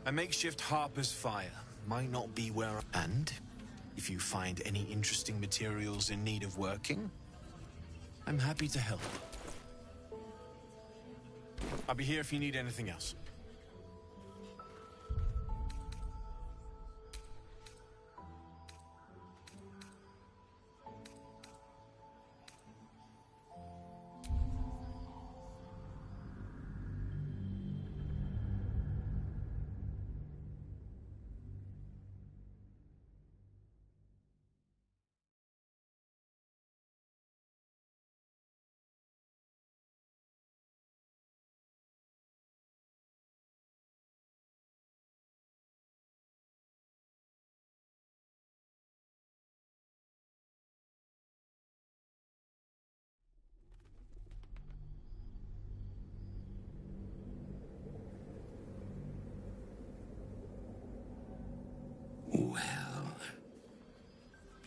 A makeshift Harper's fire might not be where and if you find any interesting materials in need of working, I'm happy to help. I'll be here if you need anything else. Well,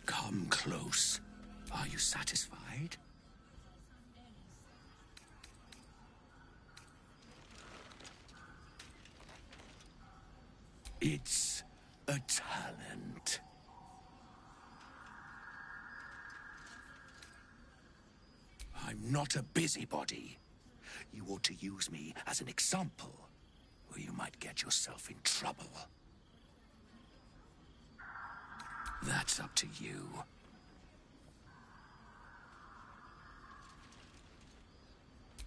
come close. Are you satisfied? It's a talent. I'm not a busybody. You ought to use me as an example, or you might get yourself in trouble. That's up to you.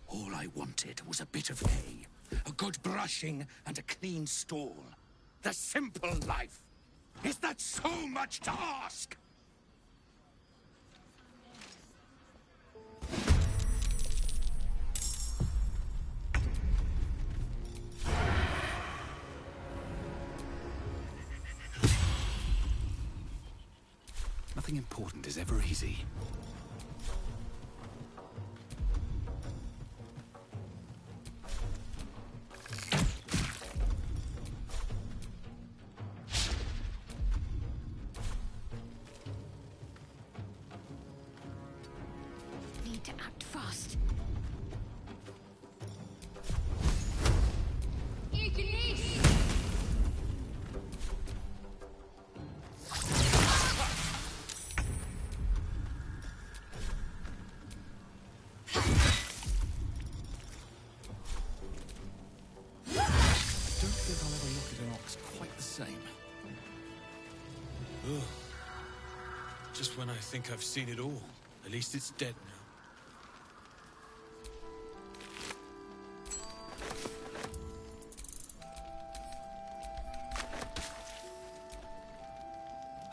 All I wanted was a bit of hay, a good brushing, and a clean stall. The simple life. Is that so much to ask? Nothing important is ever easy. Need to act fast. Ugh. Just when I think I've seen it all. At least it's dead now.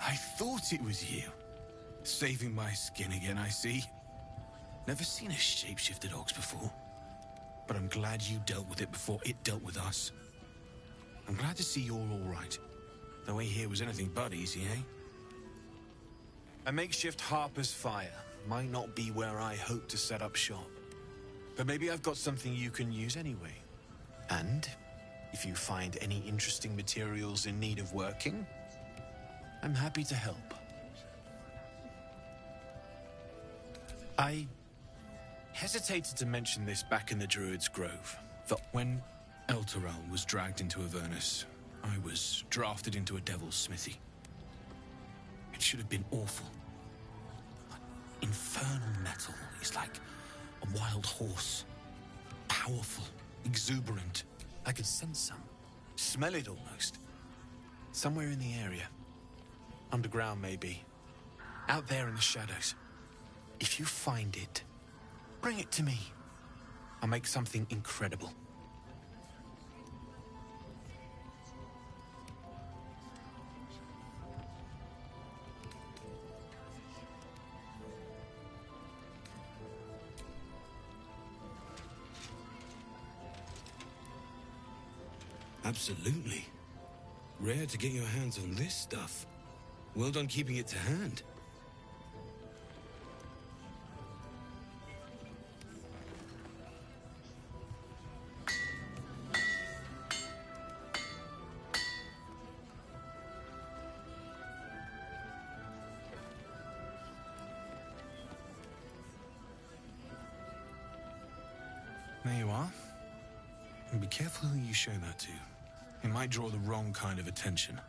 I thought it was you. Saving my skin again, I see. Never seen a shapeshifted ox before. But I'm glad you dealt with it before it dealt with us. I'm glad to see you're all right. The way here was anything but easy, eh? A makeshift Harper's Fire might not be where I hope to set up shop. But maybe I've got something you can use anyway. And if you find any interesting materials in need of working, I'm happy to help. I hesitated to mention this back in the Druid's Grove, that when Elturel was dragged into Avernus, I was drafted into a devil's smithy. It should have been awful. Infernal metal is like a wild horse. Powerful, exuberant. I could sense some. Smell it almost. Somewhere in the area. Underground, maybe. Out there in the shadows. If you find it, bring it to me. I'll make something incredible. Absolutely. Rare to get your hands on this stuff. Well done keeping it to hand. There you are. And be careful who you show that to. It might draw the wrong kind of attention.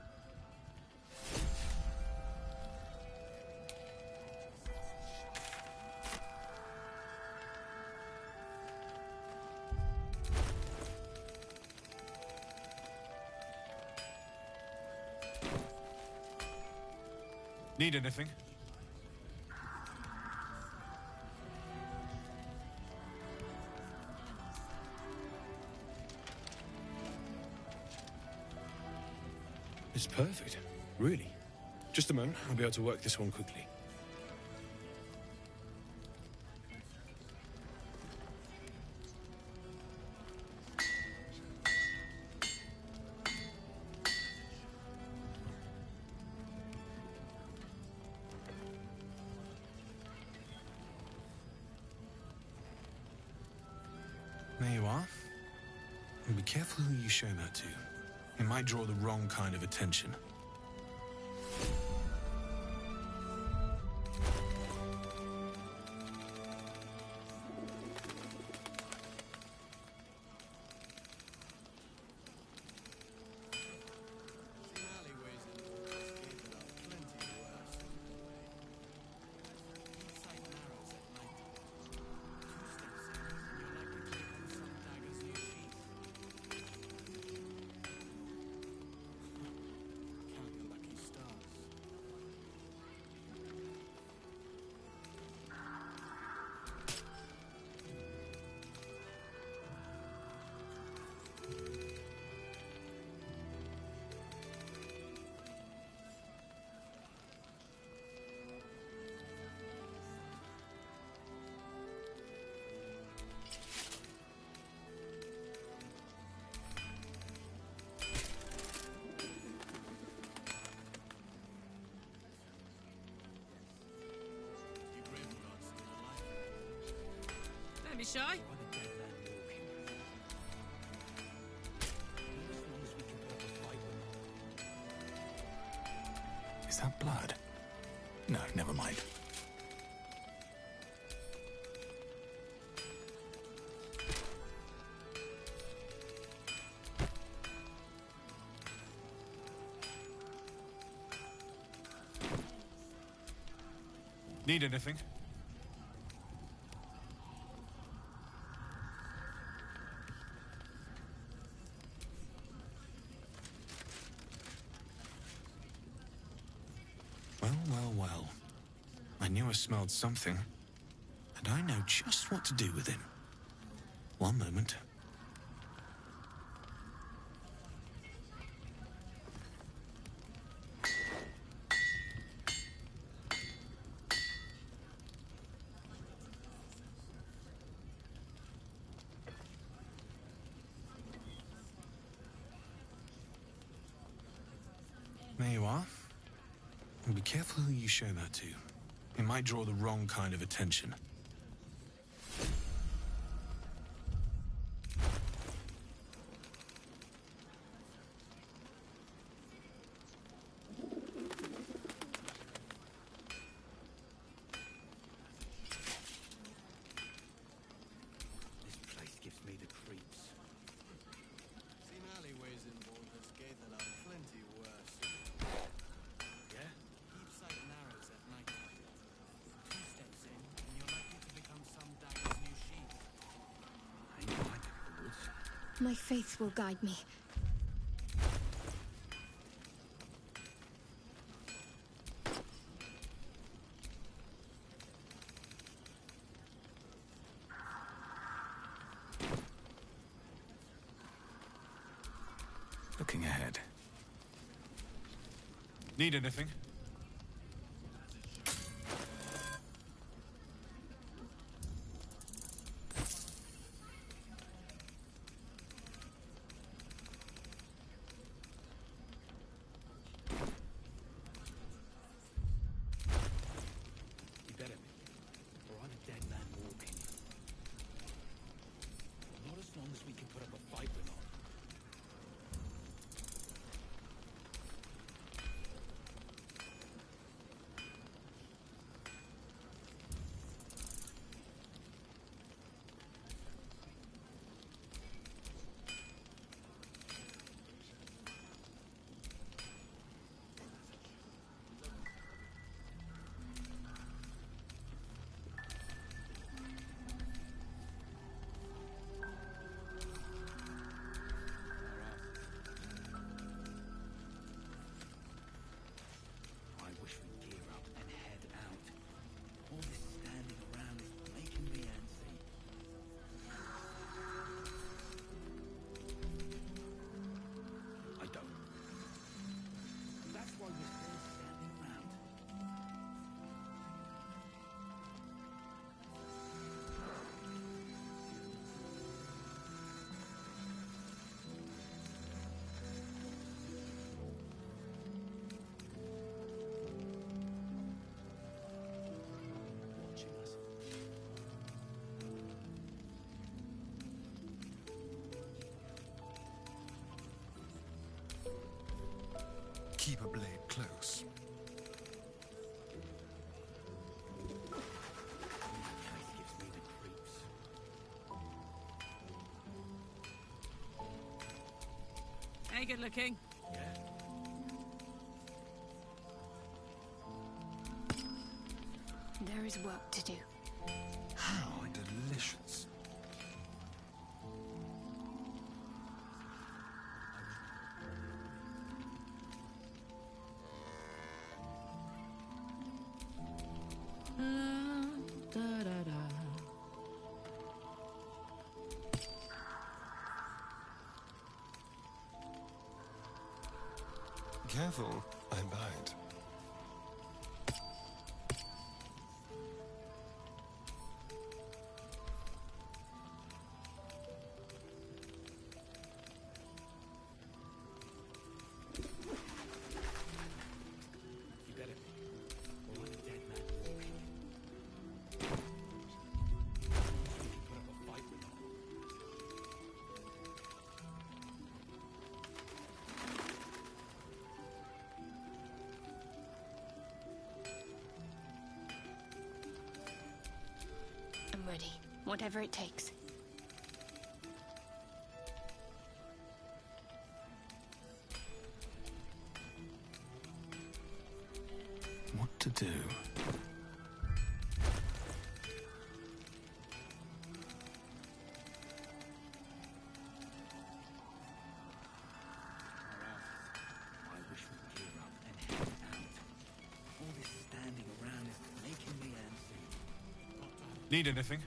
Need anything? It's perfect. Really. Just a moment, I'll be able to work this one quickly. There you are. And be careful who you show that to. It might draw the wrong kind of attention. Don't be shy. Is that blood? No, never mind. Need anything? Well. I knew I smelled something, and I know just what to do with him. One moment. There you are. And be careful who you show that to. It might draw the wrong kind of attention. This place gives me the creeps. Seen alleyways in Baldur's Gate that are plenty worse. Yeah? Heaps like narrows at night. 2 steps in, and you're likely to become some dagger's new sheath. Ain't like the woods. My faith will guide me. Looking ahead. Need anything? You better be, or I'm a dead man walking. Not as long as we can put up a fight with them. I wish we'd gear up and head out. All this standing around is making me antsy. I don't. That's why we're still standing around. Watching us. Keep a blade close. Place gives me the creeps. Hey, good looking. There is work to do. How delicious. Careful, I bite. You better be, or I'm a dead man walking. We can put up a fight with them. I'm ready. Whatever it takes. What to do? I wish we'd gear up and head out. All this standing around is making me antsy. Need anything?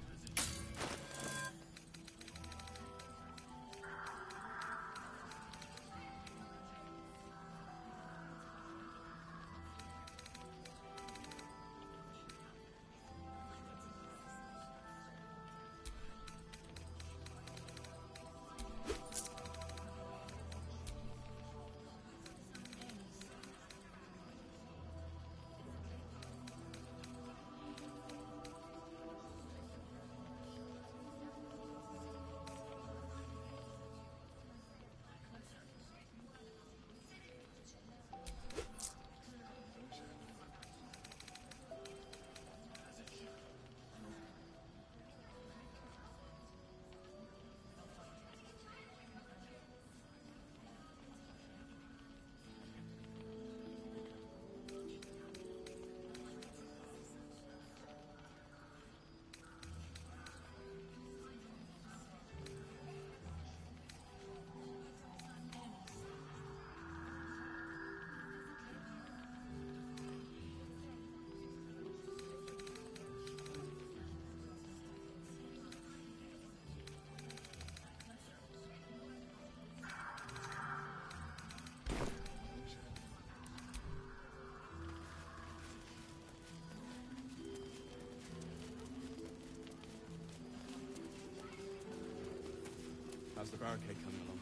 How's the barricade coming along?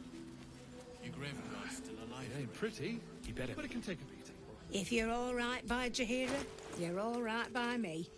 Your Gravenguard's still alive. It ain't pretty, He better but it can take a beating. If you're all right by Jahira, you're all right by me.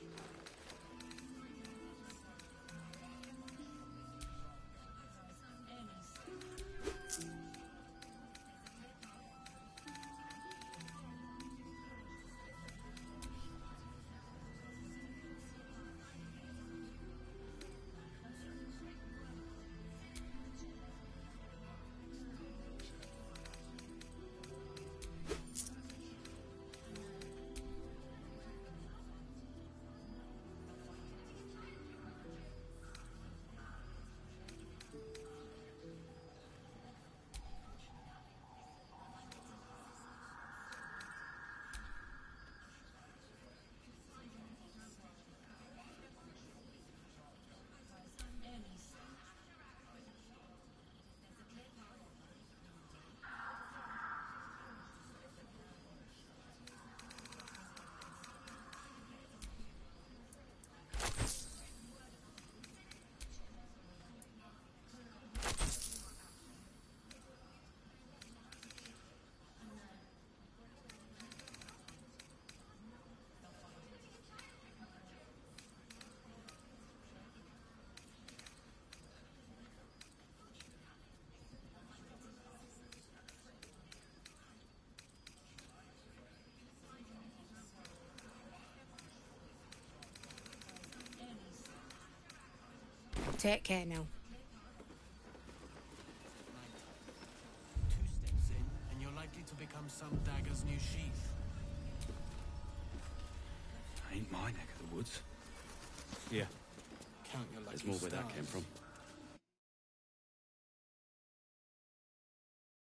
Take care now. 2 steps in, and you're likely to become some dagger's new sheath. Ain't my neck of the woods. Yeah. Count your lucky There's more where that stars. came from.